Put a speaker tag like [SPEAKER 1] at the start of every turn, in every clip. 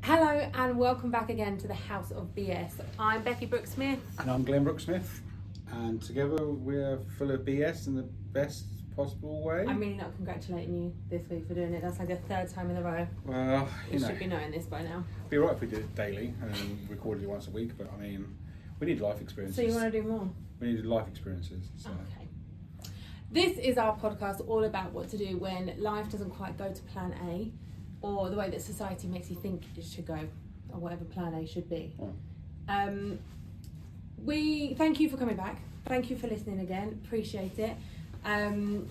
[SPEAKER 1] Hello and welcome back again to the House of BS. I'm Becky Brooke-Smith.
[SPEAKER 2] And I'm Glenn Brooke-Smith. And together we're full of BS in the best possible way.
[SPEAKER 1] I'm really not congratulating you this week for doing it. That's like the third time in a row.
[SPEAKER 2] Well,
[SPEAKER 1] you should be knowing this by now.
[SPEAKER 2] It'd be right if we did it daily and recorded it once a week, but I mean, we need life experiences.
[SPEAKER 1] So you want to do more?
[SPEAKER 2] We need life experiences. So.
[SPEAKER 1] Okay. This is our podcast all about what to do when life doesn't quite go to plan A, or the way that society makes you think it should go, or whatever plan A should be.
[SPEAKER 2] Oh.
[SPEAKER 1] We thank you for coming back. Thank you for listening again. Appreciate it.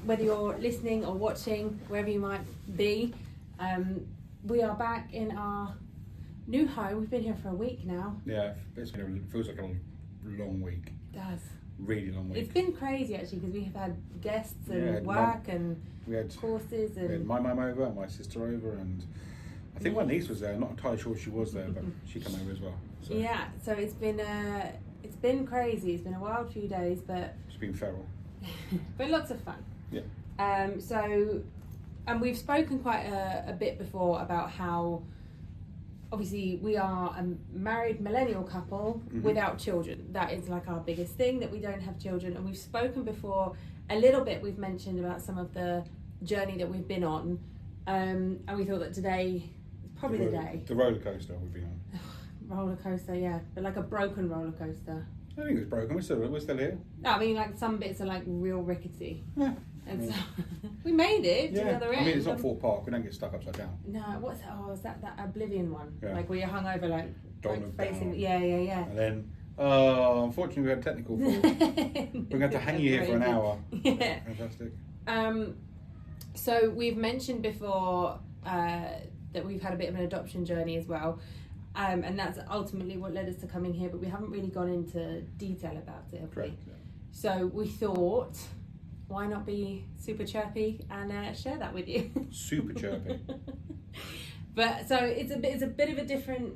[SPEAKER 1] Whether you're listening or watching, wherever you might be, we are back in our new home. We've been here for a week now.
[SPEAKER 2] Yeah, it feels like a long week.
[SPEAKER 1] It does.
[SPEAKER 2] Really long week.
[SPEAKER 1] It's been crazy actually because we have had guests and we had courses and...
[SPEAKER 2] We had my mum over and my sister over, and I think my niece was there. I'm not entirely sure she was there, but she came over as well. So.
[SPEAKER 1] Yeah, so it's been crazy. It's been a wild few days, but...
[SPEAKER 2] It's been feral.
[SPEAKER 1] but lots of fun.
[SPEAKER 2] Yeah.
[SPEAKER 1] And we've spoken quite a bit before about how obviously we are a married millennial couple without children. That is like our biggest thing, that we don't have children. And we've spoken before a little bit, we've mentioned about some of the journey that we've been on. And we thought that today is probably the day.
[SPEAKER 2] The roller coaster we've been on.
[SPEAKER 1] Roller coaster, yeah, but like a broken roller coaster.
[SPEAKER 2] I think it's broken. We're still here.
[SPEAKER 1] No, I mean, like some bits are like real rickety.
[SPEAKER 2] Yeah.
[SPEAKER 1] And so we made it to the other end.
[SPEAKER 2] I mean, it's not Fort Park. We don't get stuck upside down.
[SPEAKER 1] No, what's that? Oh, is that Oblivion one?
[SPEAKER 2] Yeah.
[SPEAKER 1] Like where you're hung over, like facing.
[SPEAKER 2] Down.
[SPEAKER 1] Yeah.
[SPEAKER 2] And then, unfortunately, we had a technical fault. We're going to hang you here for an hour.
[SPEAKER 1] Yeah.
[SPEAKER 2] Fantastic.
[SPEAKER 1] So we've mentioned before that we've had a bit of an adoption journey as well. And that's ultimately what led us to coming here, but we haven't really gone into detail about it, have we?
[SPEAKER 2] Correct, yeah.
[SPEAKER 1] So we thought, why not be super chirpy and share that with you?
[SPEAKER 2] Super chirpy.
[SPEAKER 1] But so it's a bit of a different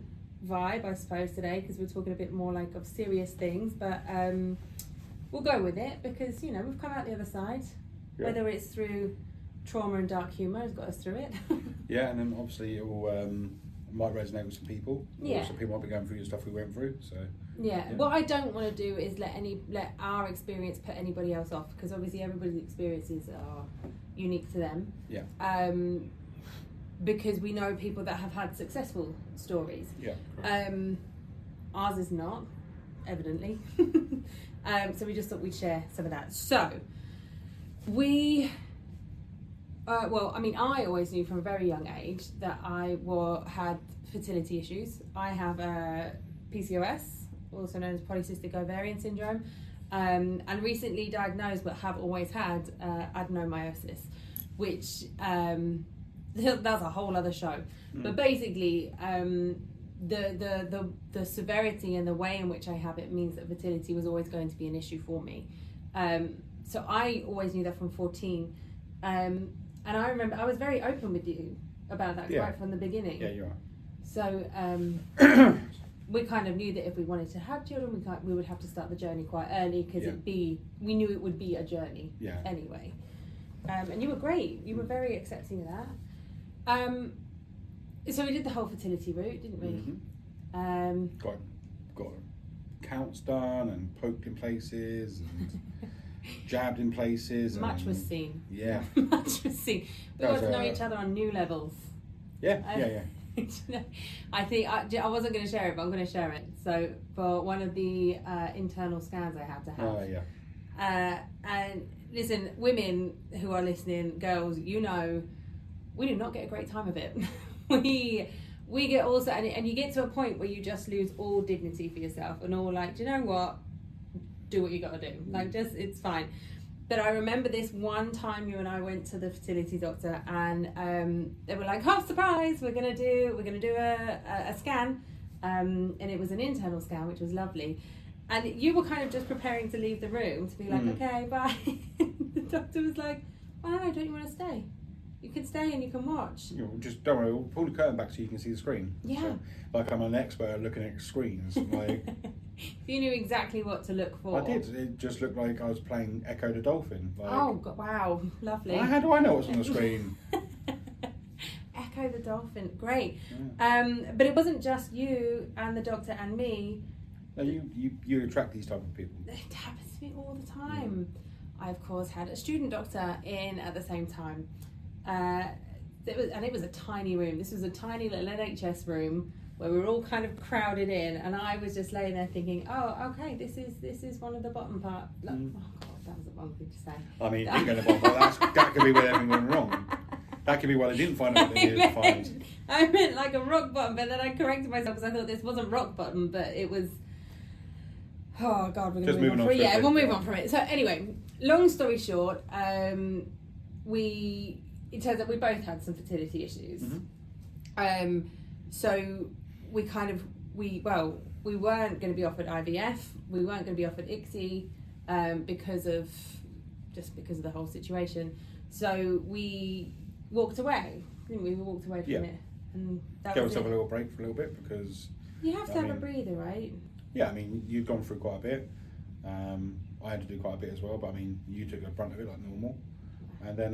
[SPEAKER 1] vibe, I suppose, today, because we're talking a bit more like of serious things, but we'll go with it because, you know, we've come out the other side, whether it's through trauma and dark humour has got us through it.
[SPEAKER 2] Yeah, and then obviously it will might resonate with some people.
[SPEAKER 1] Yeah.
[SPEAKER 2] Some people might be going through the stuff we went through. So.
[SPEAKER 1] Yeah. What I don't want to do is let our experience put anybody else off, because obviously everybody's experiences are unique to them.
[SPEAKER 2] Yeah.
[SPEAKER 1] Because we know people that have had successful stories.
[SPEAKER 2] Yeah.
[SPEAKER 1] Ours is not, evidently. So we just thought we'd share some of that. So we. I always knew from a very young age that I had fertility issues. I have PCOS, also known as polycystic ovarian syndrome, and recently diagnosed, but have always had adenomyosis, which that's a whole other show. But basically, the severity and the way in which I have it means that fertility was always going to be an issue for me. So I always knew that from 14. And I remember I was very open with you about that right from the beginning.
[SPEAKER 2] Yeah, you are.
[SPEAKER 1] So we kind of knew that if we wanted to have children, we would have to start the journey quite early, because we knew it would be a journey anyway. And you were great. You were very accepting of that. So we did the whole fertility route, didn't we?
[SPEAKER 2] Mm-hmm. Got counts done and poked in places and jabbed in places.
[SPEAKER 1] Much was seen.
[SPEAKER 2] Yeah.
[SPEAKER 1] Much was seen. We got to know each other on new levels.
[SPEAKER 2] Yeah.
[SPEAKER 1] I think I wasn't going to share it, but I'm going to share it. So for one of the internal scans I had to have.
[SPEAKER 2] Oh, yeah.
[SPEAKER 1] And listen, women who are listening, girls, you know, we do not get a great time of it. we get also, and you get to a point where you just lose all dignity for yourself and all like, do you know what? Do what you got to do. Like, just, it's fine. But I remember this one time you and I went to the fertility doctor, and they were like, "Oh, surprise! We're gonna do a scan," and it was an internal scan, which was lovely. And you were kind of just preparing to leave the room to be like, "Okay, bye." The doctor was like, "Oh no, don't you want to stay? You can stay and you can watch."
[SPEAKER 2] You know, just don't worry. We'll pull the curtain back so you can see the screen.
[SPEAKER 1] Yeah.
[SPEAKER 2] So, like I'm an expert at looking at screens. Like.
[SPEAKER 1] You knew exactly what to look for.
[SPEAKER 2] I did. It just looked like I was playing Echo the Dolphin. Like,
[SPEAKER 1] oh, God, wow. Lovely.
[SPEAKER 2] how do I know what's on the screen?
[SPEAKER 1] Echo okay, the dolphin, great.
[SPEAKER 2] Yeah.
[SPEAKER 1] But it wasn't just you and the doctor and me.
[SPEAKER 2] No, you attract these type of people.
[SPEAKER 1] It happens to me all the time. I, of course, had a student doctor in at the same time. It was a tiny room. This was a tiny little NHS room where we were all kind of crowded in, and I was just laying there thinking, oh, okay, this is one of the bottom part. Like, oh God, that was the wrong thing to say.
[SPEAKER 2] I mean, you didn't go to the bottom, but that could be where everything went wrong. That could be why they didn't find out what they needed to find.
[SPEAKER 1] I meant like a rock bottom, but then I corrected myself because I thought this wasn't rock bottom, but it was. Oh God, we're going to move on from it. Yeah, we'll move on from it. So anyway, long story short, it turns out we both had some fertility issues. So we weren't going to be offered IVF. We weren't going to be offered ICSI because of the whole situation. So we walked away, didn't we? We walked away from it, and that
[SPEAKER 2] gave
[SPEAKER 1] was
[SPEAKER 2] yourself
[SPEAKER 1] it.
[SPEAKER 2] a little break for a little bit because
[SPEAKER 1] You have to have a breather, right?
[SPEAKER 2] Yeah, I mean, you've gone through quite a bit. I had to do quite a bit as well, but I mean, you took the brunt of it like normal. And then,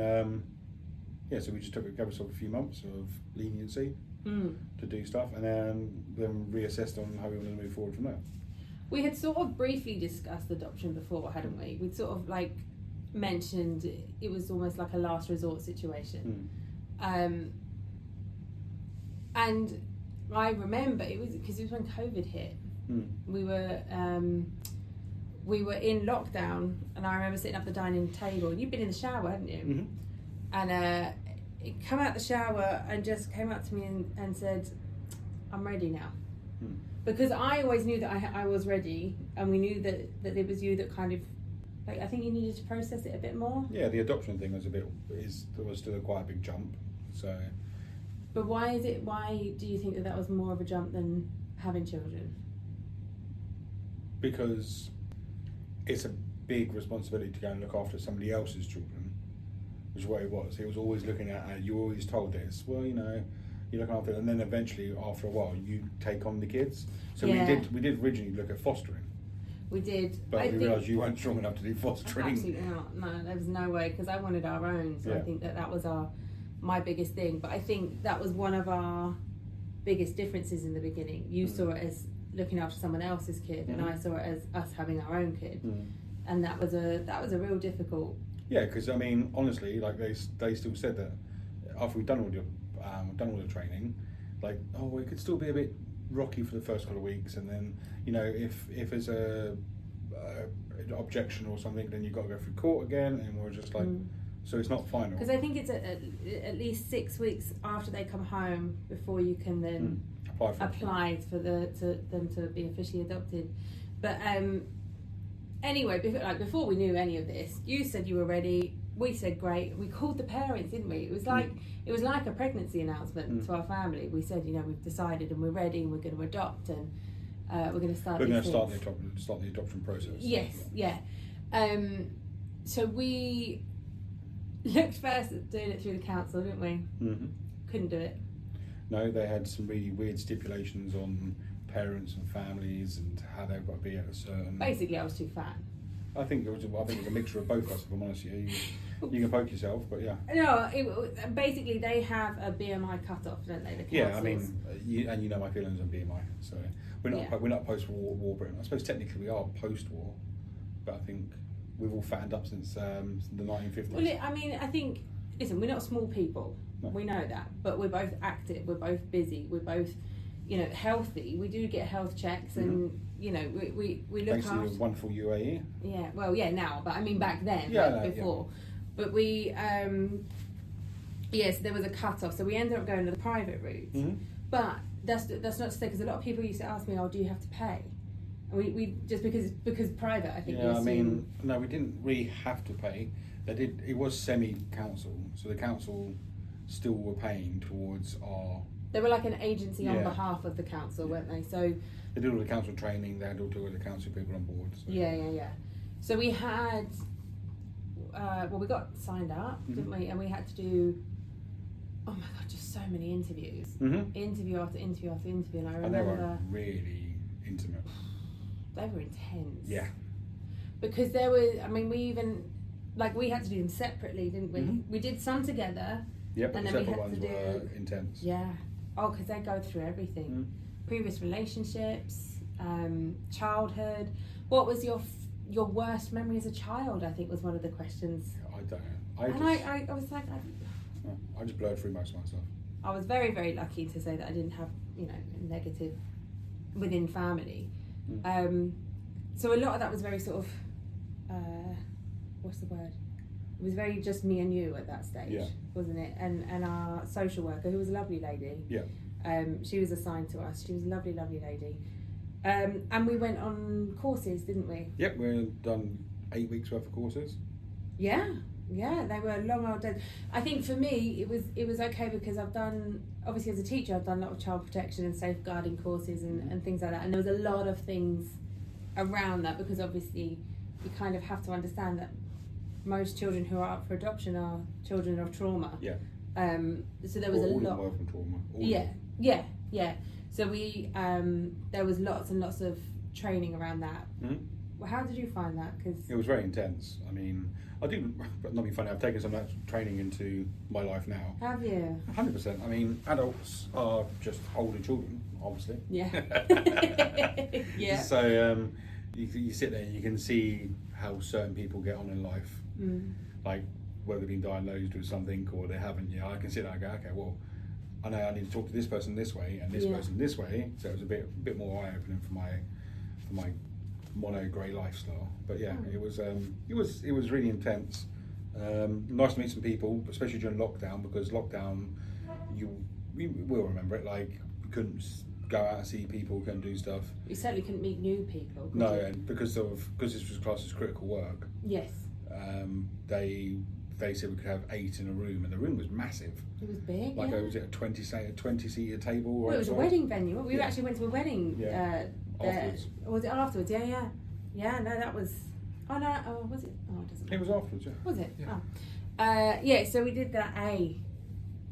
[SPEAKER 2] so we just gave ourselves a few months of leniency to do stuff, and then reassessed on how we wanted to move forward from there.
[SPEAKER 1] We had sort of briefly discussed adoption before, hadn't we? We'd sort of like mentioned it was almost like a last resort situation. And I remember it was because it was when COVID hit. We were in lockdown, and I remember sitting up the dining table. You'd been in the shower, hadn't you? And it came out the shower and just came up to me and said, "I'm ready now." Because I always knew that I was ready, and we knew that it was you that kind of, like, I think you needed to process it a bit more.
[SPEAKER 2] Yeah, the adoption thing was still quite a big jump. So.
[SPEAKER 1] But why do you think that was more of a jump than having children?
[SPEAKER 2] Because it's a big responsibility to go and look after somebody else's children, which is what it was. He was always looking at, you're always told this, well, you look after it, and then eventually, after a while, you take on the kids. So we did originally look at fostering.
[SPEAKER 1] We did.
[SPEAKER 2] But we realised you weren't strong enough to do fostering.
[SPEAKER 1] Absolutely not. No, there was no way, because I wanted our own, so I think that was my biggest thing. But I think that was one of our biggest differences in the beginning. You saw it as looking after someone else's kid, and I saw it as us having our own kid, and that was a real difficult.
[SPEAKER 2] Yeah, because I mean, honestly, like they still said that after we've done all the training, like, oh, it could still be a bit rocky for the first couple of weeks, and then if there's a objection or something, then you've got to go through court again, and we're just like. So it's not final. Because
[SPEAKER 1] I think it's at least 6 weeks after they come home before you can then apply for them to be officially adopted. But anyway, before we knew any of this, you said you were ready. We said great. We called the parents, didn't we? It was like a pregnancy announcement to our family. We said, we've decided and we're ready and we're going to adopt and we're going to start.
[SPEAKER 2] We're going to start the adoption process.
[SPEAKER 1] Yes, yeah. So we looked first at doing it through the council, didn't we? Couldn't do it. No,
[SPEAKER 2] they had some really weird stipulations on parents and families and how they've got to be at a certain.
[SPEAKER 1] Basically, I was too fat.
[SPEAKER 2] I think it was a mixture of both of us, if I'm honest with you. You can poke yourself, but yeah.
[SPEAKER 1] No, basically they have a BMI cut-off, don't they? The
[SPEAKER 2] yeah, I mean, you know my feelings on BMI, so we're not post-war Britain. I suppose technically we are post-war, but I think we've all fattened up since the 1950s.
[SPEAKER 1] Well, I mean, I think, listen, we're not small people. No. We know that, but we're both active. We're both busy. We're both, healthy. We do get health checks, and we look
[SPEAKER 2] Thanks
[SPEAKER 1] after.
[SPEAKER 2] to the wonderful UAE.
[SPEAKER 1] Yeah, well, yeah, now, but I mean back then, before. Yeah. But we, so there was a cut-off, so we ended up going to the private route. But that's not to say, because a lot of people used to ask me, "Oh, do you have to pay?" And we just because private, I think.
[SPEAKER 2] Yeah, I mean, no, we didn't really have to pay. They did. It was semi-council, so the council still were paying towards our.
[SPEAKER 1] They were like an agency on behalf of the council, weren't they? So
[SPEAKER 2] they did all the council training. They had all the council people on board. So.
[SPEAKER 1] Yeah. So we had. We got signed up, didn't we? And we had to do. Oh my God, just so many interviews. Interview after interview after interview, and I remember.
[SPEAKER 2] And they were really intimate.
[SPEAKER 1] They were intense.
[SPEAKER 2] Yeah.
[SPEAKER 1] Because there was, I mean, we had to do them separately, didn't we? We did some together,
[SPEAKER 2] Yep, but
[SPEAKER 1] And
[SPEAKER 2] the
[SPEAKER 1] then we
[SPEAKER 2] separate
[SPEAKER 1] had
[SPEAKER 2] ones
[SPEAKER 1] to
[SPEAKER 2] were
[SPEAKER 1] do-
[SPEAKER 2] intense.
[SPEAKER 1] Yeah. Oh, because they go through everything. Previous relationships, childhood. What was your worst memory as a child? I think was one of the questions.
[SPEAKER 2] I don't know.
[SPEAKER 1] I was like,
[SPEAKER 2] I just blurred through most of my stuff.
[SPEAKER 1] I was very, very lucky to say that I didn't have, negative within family. So a lot of that was very sort of, what's the word? It was very just me and you at that stage, wasn't it? And our social worker, who was a lovely lady.
[SPEAKER 2] Yeah.
[SPEAKER 1] She was assigned to us. She was a lovely, lovely lady. And we went on courses, didn't we?
[SPEAKER 2] Yep, we've done 8 weeks worth of courses.
[SPEAKER 1] Yeah, they were long old days. I think for me, it was okay because I've done, obviously as a teacher, I've done a lot of child protection and safeguarding courses and things like that. And there was a lot of things around that because obviously you kind of have to understand that most children who are up for adoption are children of trauma.
[SPEAKER 2] Yeah.
[SPEAKER 1] So there was a lot.
[SPEAKER 2] All of them were from trauma.
[SPEAKER 1] Yeah. So we there was lots and lots of training around that. Well, how did you find that? Because
[SPEAKER 2] it was very intense. I mean, I do, but not be funny. I've taken some of that training into my life now.
[SPEAKER 1] Have you?
[SPEAKER 2] 100%. I mean, adults are just older children, obviously.
[SPEAKER 1] Yeah. Yeah.
[SPEAKER 2] So you sit there and you can see how certain people get on in life, like whether they've been diagnosed with something or they haven't. Yeah, I can sit there and go, okay, well, I know I need to talk to this person this way and this person this way. So it was a bit more eye opening for my mono grey lifestyle. But yeah, it was really intense. Nice to meet some people, especially during lockdown, because lockdown, we will remember it. Like we couldn't go out and see people, couldn't do stuff.
[SPEAKER 1] You certainly couldn't meet new people.
[SPEAKER 2] No, and because this was classed as critical work.
[SPEAKER 1] Yes.
[SPEAKER 2] They said we could have 8 in a room, and the room was massive.
[SPEAKER 1] It was big.
[SPEAKER 2] Like was it a 20-seater table?
[SPEAKER 1] Well, it was a wedding venue. We actually went to a wedding.
[SPEAKER 2] Afterwards.
[SPEAKER 1] Was it afterwards? Yeah. No, that was. Oh no. Oh, was it? Oh, it doesn't matter.
[SPEAKER 2] It was afterwards. Yeah.
[SPEAKER 1] Was it?
[SPEAKER 2] Yeah.
[SPEAKER 1] Oh. Yeah. So we did that. They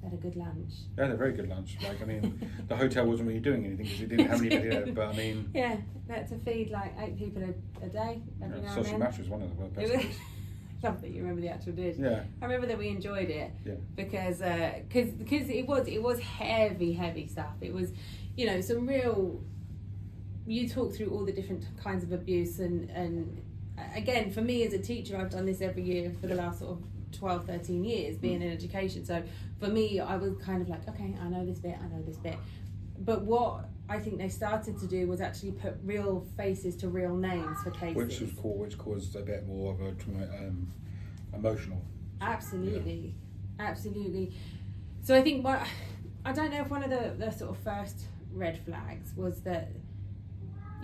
[SPEAKER 1] had a good lunch.
[SPEAKER 2] They had a very good lunch. Like I mean, the hotel wasn't really doing anything because it didn't have anybody there. But I mean.
[SPEAKER 1] Yeah, they had to feed like 8 people a day. Every now and
[SPEAKER 2] sausage
[SPEAKER 1] then.
[SPEAKER 2] mash was one of the best things.
[SPEAKER 1] Love that you remember the actual dish.
[SPEAKER 2] Yeah.
[SPEAKER 1] I remember that we enjoyed it.
[SPEAKER 2] Yeah.
[SPEAKER 1] Because it was heavy stuff. It was, some real. You talk through all the different kinds of abuse and again, for me as a teacher, I've done this every year for the last sort of 12, 13 years being in education. So for me, I was kind of like, okay, I know this bit. But what I think they started to do was actually put real faces to real names for cases.
[SPEAKER 2] Which was cool, which caused a bit more of a emotional.
[SPEAKER 1] Absolutely. So I think I don't know if one of the sort of first red flags was that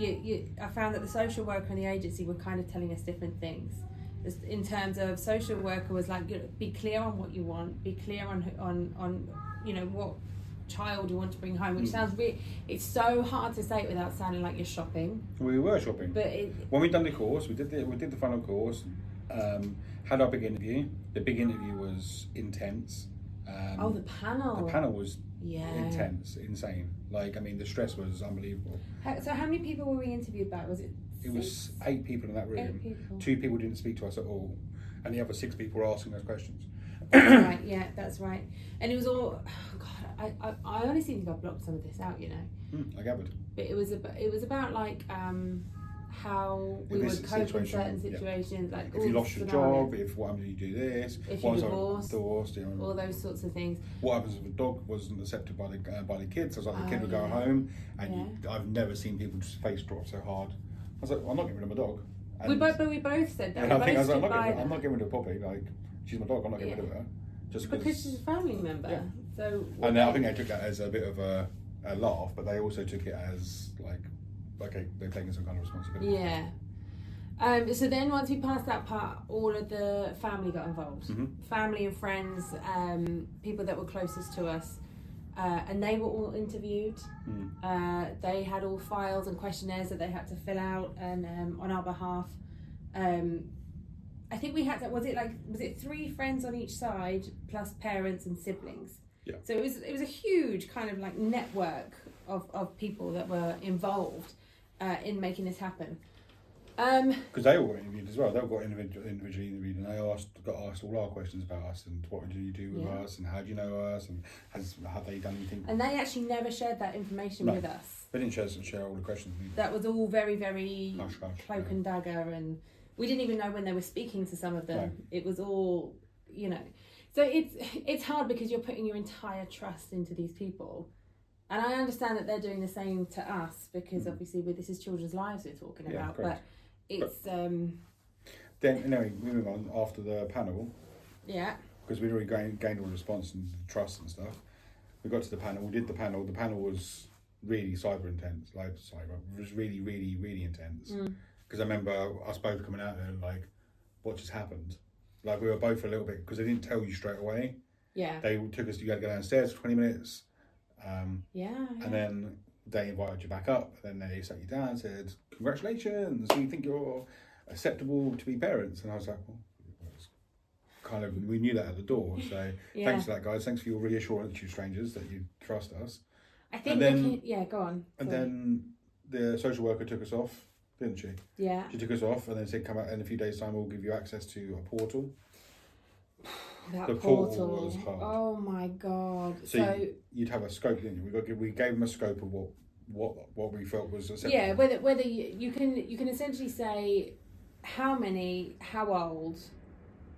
[SPEAKER 1] I found that the social worker and the agency were kind of telling us different things. In terms of social worker was like, be clear on what you want, be clear on what child you want to bring home, which sounds weird. It's so hard to say it without sounding like you're shopping.
[SPEAKER 2] We were shopping, but when we'd done the course, we did the final course, had our big interview. The big interview was intense.
[SPEAKER 1] The panel.
[SPEAKER 2] The panel was intense, insane. Like I mean, the stress was unbelievable.
[SPEAKER 1] So how many people were we interviewed by? Was it?
[SPEAKER 2] It was 8 people in that room.
[SPEAKER 1] 8 people.
[SPEAKER 2] 2 people didn't speak to us at all, and the other 6 people were asking us questions.
[SPEAKER 1] That's right. Yeah, that's right. And it was all. Oh God, I honestly think I blocked some of this out.
[SPEAKER 2] I gathered.
[SPEAKER 1] But it was about like how we would cope in certain situations, like
[SPEAKER 2] if you lost your job, what happens if you do this,
[SPEAKER 1] if you're divorced,
[SPEAKER 2] all
[SPEAKER 1] those sorts of things.
[SPEAKER 2] What happens if a dog wasn't accepted by the kids? So it's like the kid would go home, and I've never seen people just face drop so hard. I was like, well, I'm not getting rid of my dog.
[SPEAKER 1] And we both said that.
[SPEAKER 2] And I think I was like, I'm not getting rid of Poppy. Like she's my dog. I'm not getting rid of her. Just
[SPEAKER 1] because she's a family member.
[SPEAKER 2] Yeah.
[SPEAKER 1] So.
[SPEAKER 2] And I think they took that as a bit of a laugh, but they also took it as like, okay, they're taking some kind of responsibility.
[SPEAKER 1] Yeah. So then once we passed that part, all of the family got involved. Family and friends, people that were closest to us. And they were all interviewed. They had all files and questionnaires that they had to fill out and on our behalf. I think we had was it 3 friends on each side plus parents and siblings.
[SPEAKER 2] Yeah.
[SPEAKER 1] So it was a huge kind of like network of people that were involved in making this happen.
[SPEAKER 2] Because they all got interviewed as well. They all got individually interviewed, and they got asked all our questions about us and what do you do with us and how do you know us and have they done anything.
[SPEAKER 1] And they actually never shared that information with us.
[SPEAKER 2] They didn't share all the questions.
[SPEAKER 1] That was all very, very
[SPEAKER 2] hush,
[SPEAKER 1] cloak and dagger, and we didn't even know when they were speaking to some of them. No. It was all, So it's hard because you're putting your entire trust into these people. And I understand that they're doing the same to us because obviously this is children's lives we're talking about. Correct. But it's...
[SPEAKER 2] Then, anyway, moving on after the panel.
[SPEAKER 1] Yeah.
[SPEAKER 2] Because we'd already gained all the response and trust and stuff. We got to the panel, we did the panel. The panel was really cyber intense. It was really, really, really intense. Because I remember us both coming out there and like, what just happened? Like we were both a little bit, because they didn't tell you straight away.
[SPEAKER 1] Yeah.
[SPEAKER 2] They took us, you had to go downstairs for 20 minutes.
[SPEAKER 1] And
[SPEAKER 2] then they invited you back up, and then they sat you down and said, congratulations, we think you're acceptable to be parents. And I was like, well, kind of, we knew that at the door. So thanks for that, guys. Thanks for your reassurance, you strangers, that you trust us.
[SPEAKER 1] I think go on.
[SPEAKER 2] And then the social worker took us off, didn't she?
[SPEAKER 1] Yeah.
[SPEAKER 2] She took us off and then said, come out in a few days' time, we'll give you access to a portal.
[SPEAKER 1] The portal was hard. Oh my God.
[SPEAKER 2] So you'd have a scope, didn't you? We gave them a scope of what we felt was acceptable.
[SPEAKER 1] Yeah, whether you can essentially say how many, how old.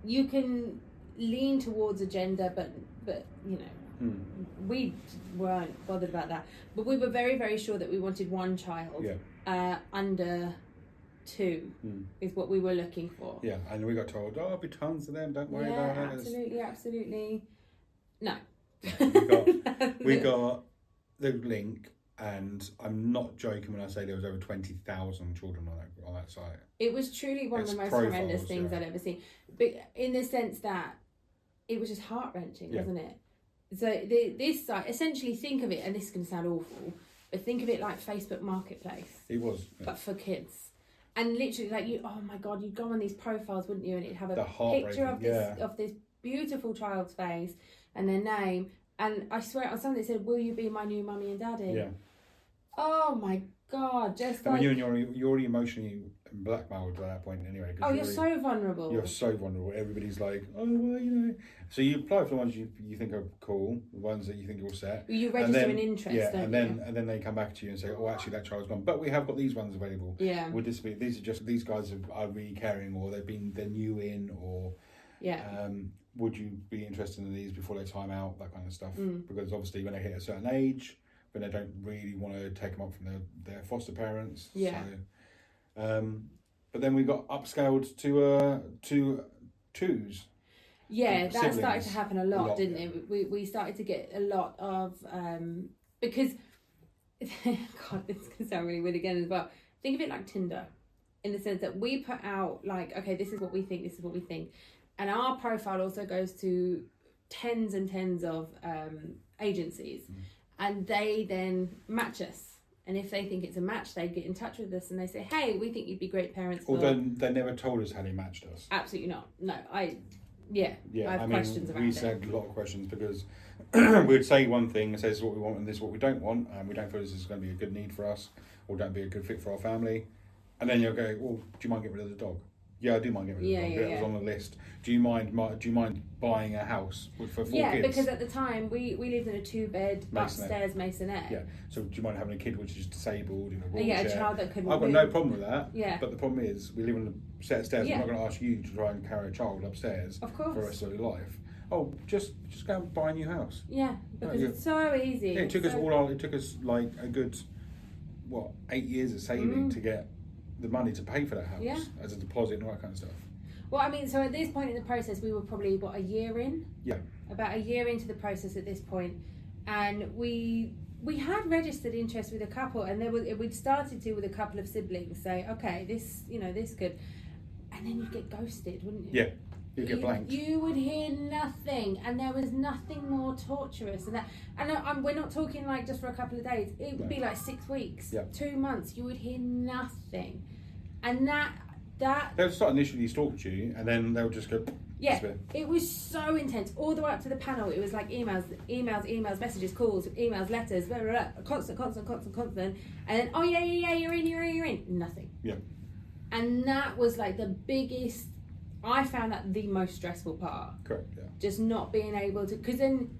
[SPEAKER 1] You can lean towards a gender, but we weren't bothered about that. But we were very, very sure that we wanted one child.
[SPEAKER 2] Yeah.
[SPEAKER 1] Under 2 is what we were looking for.
[SPEAKER 2] Yeah, and we got told, there'll be tons of them, don't worry about it.
[SPEAKER 1] Absolutely. No.
[SPEAKER 2] We got the link, and I'm not joking when I say there was over 20,000 children on that site.
[SPEAKER 1] It was truly one of the most horrendous things I'd ever seen. But in the sense that it was just heart-wrenching, wasn't it? So this site, essentially think of it, and this is going to sound awful, but think of it like Facebook Marketplace.
[SPEAKER 2] It was. Yeah.
[SPEAKER 1] But for kids. And literally, oh my God, you'd go on these profiles, wouldn't you? And it'd have a picture of this beautiful child's face and their name. And I swear on something that said, will you be my new mummy and daddy?
[SPEAKER 2] Yeah.
[SPEAKER 1] Oh my God, just
[SPEAKER 2] I mean, you're already emotionally blackmailed at that point anyway.
[SPEAKER 1] Oh, you're so vulnerable.
[SPEAKER 2] You're so vulnerable. Everybody's like, oh, well, So you apply for the ones you think are cool, the ones that you think you're set.
[SPEAKER 1] You register an interest,
[SPEAKER 2] and then they come back to you and say, oh, actually, that child's gone. But we have got these ones available.
[SPEAKER 1] Yeah.
[SPEAKER 2] Would this be, these guys are really caring, or they're new in, or...
[SPEAKER 1] Yeah.
[SPEAKER 2] Would you be interested in these before they time out, that kind of stuff? Because obviously when they hit a certain age, when they don't really want to take them up from their foster parents.
[SPEAKER 1] Yeah.
[SPEAKER 2] So, but then we got upscaled to 2s.
[SPEAKER 1] Yeah, that started to happen a lot, didn't it? We started to get a lot of because God, this is gonna sound really weird again as well. Think of it like Tinder, in the sense that we put out like, okay, this is what we think, and our profile also goes to tens and tens of agencies, and they then match us. And if they think it's a match, they get in touch with us and they say, hey, we think you'd be great parents.
[SPEAKER 2] Although they never told us how they matched us.
[SPEAKER 1] Absolutely not. No, I have questions about it.
[SPEAKER 2] We said a lot of questions because we'd say one thing, say this is what we want and this is what we don't want, and we don't feel this is going to be a good need for us, or don't be a good fit for our family. And then you'll go, well, do you mind getting rid of the dog? Yeah, I do mind getting rid of the dog. It was on the list. Do you mind buying a house for 4 kids?
[SPEAKER 1] Yeah, because at the time we lived in a 2-bed upstairs maisonette.
[SPEAKER 2] Yeah. So do you mind having a kid which is disabled in a wheelchair?
[SPEAKER 1] Yeah, a child that couldn't
[SPEAKER 2] I've got no problem with that.
[SPEAKER 1] Yeah.
[SPEAKER 2] But the problem is we live on a set of stairs. Yeah. I'm not going to ask you to try and carry a child upstairs for the rest of your life. Oh, just go and buy a new house.
[SPEAKER 1] Yeah, because it's so easy.
[SPEAKER 2] Yeah, it took us like a good 8 years of saving to get the money to pay for that house as a deposit and all that kind of stuff.
[SPEAKER 1] Well, I mean, so at this point in the process, we were probably, a year in?
[SPEAKER 2] Yeah.
[SPEAKER 1] About a year into the process at this point. And we had registered interest with a couple, and we'd started to with a couple of siblings say, okay, this could... And then you'd get ghosted, wouldn't you?
[SPEAKER 2] Yeah, you'd get blanked.
[SPEAKER 1] You would hear nothing, and there was nothing more torturous than that. And we're not talking like just for a couple of days. It would be like 6 weeks, 2 months. You would hear nothing. And that
[SPEAKER 2] they'll start initially stalking you, and then they'll just go.
[SPEAKER 1] Yeah, it was so intense. All the way up to the panel, it was like emails, messages, calls, emails, letters, blah, blah, blah, constant. And then, oh yeah, you're in. Nothing.
[SPEAKER 2] Yeah.
[SPEAKER 1] And that was like the biggest, I found that the most stressful part.
[SPEAKER 2] Correct, yeah.
[SPEAKER 1] Just not being able to, because then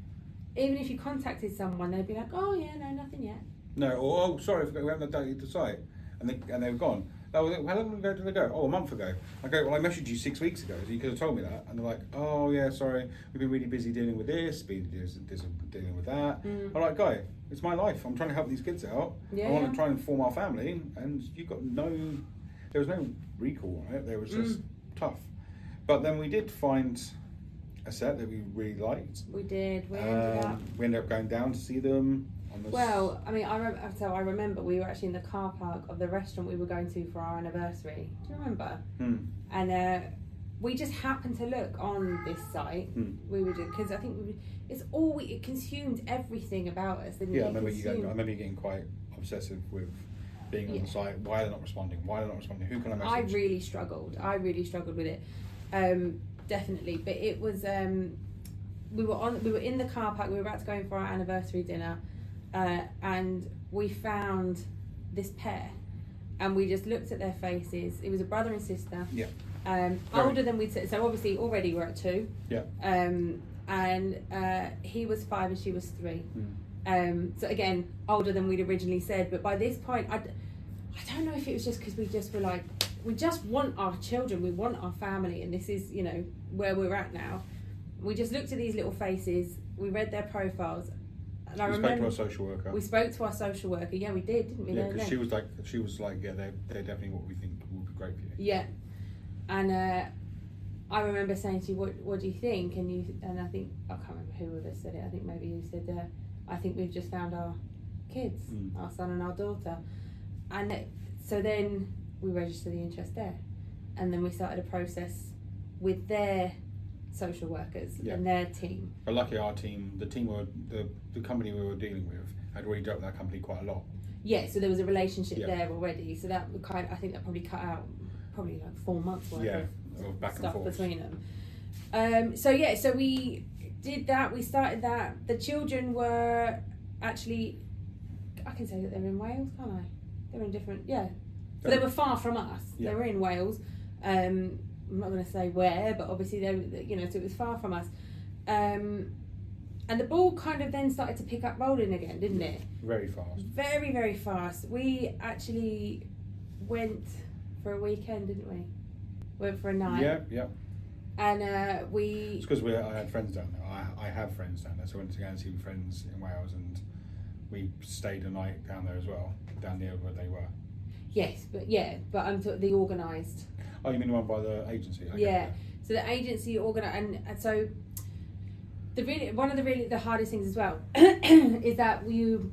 [SPEAKER 1] even if you contacted someone, they'd be like, oh yeah, no, nothing yet.
[SPEAKER 2] No, or oh, sorry, we haven't updated the site. And they were gone. Oh, how long ago did they go? Oh, a month ago. I go, well, I messaged you 6 weeks ago, so you could have told me that. And they're like, oh, yeah, sorry, we've been really busy dealing with this, dealing with that. I'm like, guy, it's my life. I'm trying to help these kids out.
[SPEAKER 1] Yeah,
[SPEAKER 2] I want to try and form our family, and you got there was no recall on it. There was just tough. But then we did find a set that we really liked.
[SPEAKER 1] We did. We
[SPEAKER 2] ended up going down to see them.
[SPEAKER 1] Well, I mean, I remember we were actually in the car park of the restaurant we were going to for our anniversary. Do you remember? And we just happened to look on this site. We were because I think it consumed everything about us. Didn't it?
[SPEAKER 2] I remember you getting quite obsessive with being on the site. Why are they not responding? Who can I message?
[SPEAKER 1] I really struggled with it. Definitely, but it was. We were in the car park. We were about to go in for our anniversary dinner. And we found this pair, and we just looked at their faces. It was a brother and sister.
[SPEAKER 2] Yeah.
[SPEAKER 1] Older than we'd said. So obviously already we're at 2.
[SPEAKER 2] Yeah.
[SPEAKER 1] And he was 5 and she was 3. So again, older than we'd originally said. But by this point, I don't know if it was just because we just were like, we just want our children, we want our family, and this is, you know, where we're at now. We just looked at these little faces. We read their profiles. And I remember
[SPEAKER 2] spoke to our social worker.
[SPEAKER 1] We spoke to our social worker. Yeah, we did, didn't we?
[SPEAKER 2] Yeah, because she was like, yeah, they're definitely what we think will be great for you.
[SPEAKER 1] Yeah, and I remember saying to you, what do you think? And I think I can't remember who of us said it. I think maybe you said, I think we've just found our kids, our son and our daughter, and so then we registered the interest there, and then we started a process with their social workers and their team.
[SPEAKER 2] But luckily our team, the company we were dealing with had already dealt with that company quite a lot.
[SPEAKER 1] Yeah, so there was a relationship there already. So that would I think that probably cut out probably like 4 months worth of
[SPEAKER 2] back
[SPEAKER 1] stuff
[SPEAKER 2] and forth
[SPEAKER 1] between them. So we did that. We started that. The children were actually, I can say that they're in Wales, can't I? They're in different, So they were far from us.
[SPEAKER 2] Yeah.
[SPEAKER 1] They were in Wales. I'm not going to say where, but obviously they, so it was far from us. And the ball kind of then started to pick up rolling again, didn't it?
[SPEAKER 2] Very fast.
[SPEAKER 1] Very, very fast. We actually went for a weekend, didn't we? Went for a night.
[SPEAKER 2] Yeah.
[SPEAKER 1] And
[SPEAKER 2] It's because I had friends down there. I have friends down there, so I went to go and see friends in Wales, and we stayed a night down there as well, down near where they were.
[SPEAKER 1] Yes, but I'm talking the organised.
[SPEAKER 2] Oh, you mean the one by the agency? Okay.
[SPEAKER 1] Yeah. So the agency organised, and so one of the hardest things as well is that you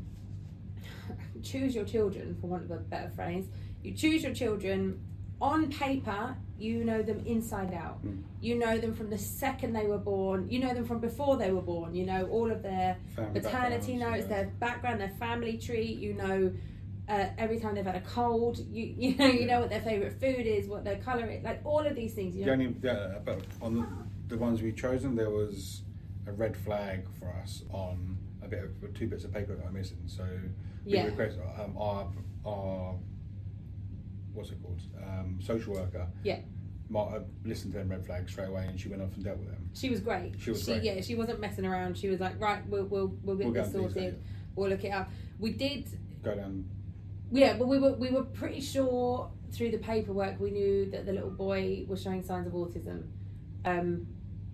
[SPEAKER 1] choose your children, for want of a better phrase. You choose your children on paper. You know them inside out. You know them from the second they were born. You know them from before they were born. You know all of their maternity notes, their background, their family tree. You know. Every time they've had a cold, you know what their favourite food is, what their colour is, like all of these things.
[SPEAKER 2] But on the ones we've chosen, there was a red flag for us on 2 bits of paper that are missing. So we requested our what's it called, social worker.
[SPEAKER 1] Yeah.
[SPEAKER 2] Listened to them red flags straight away, and she went off and dealt with them.
[SPEAKER 1] She was great. Yeah, she wasn't messing around. She was like, right, we'll get this sorted. We'll look it up. We did
[SPEAKER 2] go down.
[SPEAKER 1] Yeah, but we were pretty sure through the paperwork we knew that the little boy was showing signs of autism,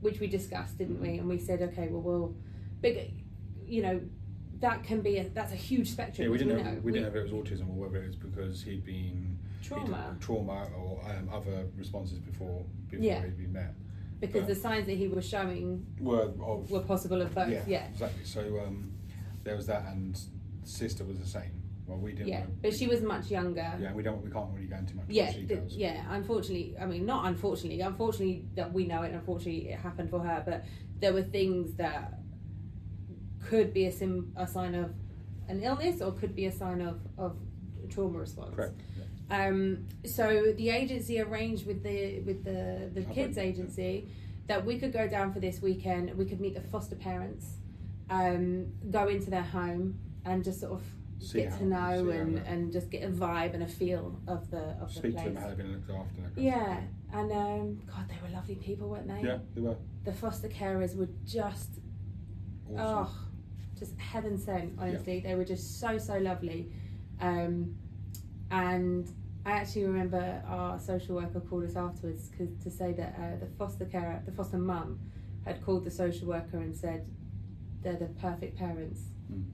[SPEAKER 1] which we discussed, didn't we? And we said, okay, that's a huge spectrum.
[SPEAKER 2] Yeah, we didn't know if it was autism or whether it was because he'd been trauma or other responses before he'd been met.
[SPEAKER 1] Because the signs that he was showing were possible of both. Yeah,
[SPEAKER 2] exactly. So there was that, and sister was the same. Well, we didn't.
[SPEAKER 1] Yeah, but she was much younger.
[SPEAKER 2] Yeah, we can't really go into much details.
[SPEAKER 1] Unfortunately, I mean, not unfortunately. Unfortunately that we know it. Unfortunately, it happened for her. But there were things that could be a sign of an illness, or could be a sign of trauma response.
[SPEAKER 2] Correct.
[SPEAKER 1] Yeah. So the agency arranged with the kids agency that we could go down for this weekend. We could meet the foster parents, go into their home, and just sort of get to know and just get a vibe and a feel of the
[SPEAKER 2] Speak
[SPEAKER 1] place.
[SPEAKER 2] to them how they've been looked after.
[SPEAKER 1] Yeah, and God, they were lovely people, weren't they?
[SPEAKER 2] Yeah, they were.
[SPEAKER 1] The foster carers were just
[SPEAKER 2] Awesome.
[SPEAKER 1] just heaven sent. Honestly, they were just so lovely. And I actually remember our social worker called us afterwards to say that the foster mum, had called the social worker and said they're the perfect parents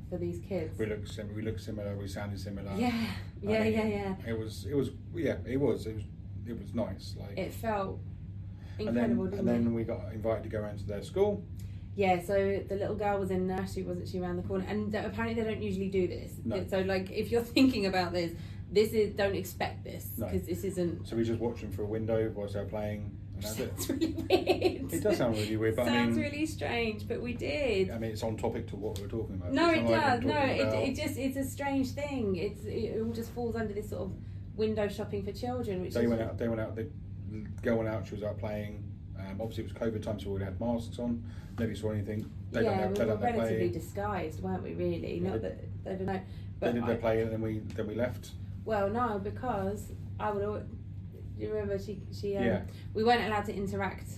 [SPEAKER 1] for these kids.
[SPEAKER 2] We looked similar. We sounded similar.
[SPEAKER 1] Yeah.
[SPEAKER 2] It was nice. Like,
[SPEAKER 1] it felt incredible,
[SPEAKER 2] and then we got invited to go around to their school.
[SPEAKER 1] Yeah, so the little girl was in nursery, wasn't she, around the corner? And apparently they don't usually do this.
[SPEAKER 2] No.
[SPEAKER 1] So, like, if you're thinking about this don't expect this, because this isn't...
[SPEAKER 2] So we just watched them through a window whilst they were playing, and that's it.
[SPEAKER 1] It's really weird.
[SPEAKER 2] It does sound really weird, but
[SPEAKER 1] Sounds really strange, but we did.
[SPEAKER 2] I mean, it's on topic to what we were talking about.
[SPEAKER 1] No, it does.
[SPEAKER 2] It's
[SPEAKER 1] It's a strange thing. It all just falls under this sort of window shopping for children.
[SPEAKER 2] They went out. The girl went out. She was out playing. Obviously, it was COVID time, so we had masks on. Nobody saw anything.
[SPEAKER 1] We were relatively disguised, weren't we? Really, not that they don't know. But
[SPEAKER 2] they did their play, and then we left.
[SPEAKER 1] Well, no, because I would always. Do you remember she
[SPEAKER 2] Yeah.
[SPEAKER 1] We weren't allowed to interact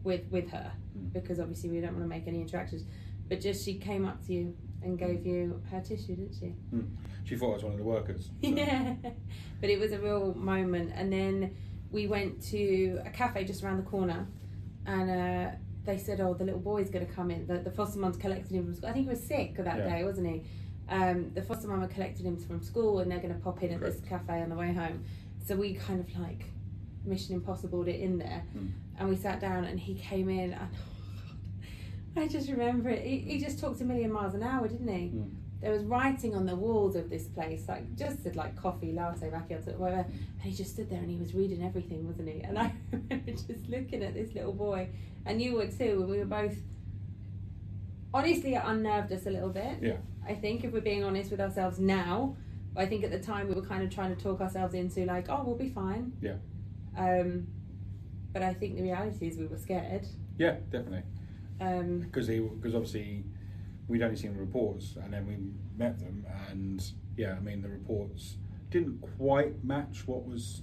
[SPEAKER 1] with her because obviously we don't want to make any interactions. But just she came up to you and gave you her tissue, didn't she?
[SPEAKER 2] She thought I was one of the workers. So.
[SPEAKER 1] Yeah, but it was a real moment. And then we went to a cafe just around the corner, and they said, "Oh, the little boy's going to come in." The foster mum's collected him from school. I think he was sick that day, wasn't he? The foster mum had collected him from school, and they're going to pop in at this cafe on the way home. So we kind of like Mission Impossibled it in there, and we sat down, and he came in, and I just remember it. He just talked a million miles an hour, didn't he? There was writing on the walls of this place, like just said like coffee, latte, macchiato, whatever. And he just stood there and he was reading everything, wasn't he? And I remember just looking at this little boy, and you were too, and we were both. Honestly, it unnerved us a little bit.
[SPEAKER 2] Yeah.
[SPEAKER 1] I think if we're being honest with ourselves now, I think at the time we were kind of trying to talk ourselves into like, oh, we'll be fine.
[SPEAKER 2] Yeah.
[SPEAKER 1] But I think the reality is we were scared.
[SPEAKER 2] Yeah, definitely. Because obviously we'd only seen the reports, and then we met them, and yeah, I mean the reports didn't quite match what was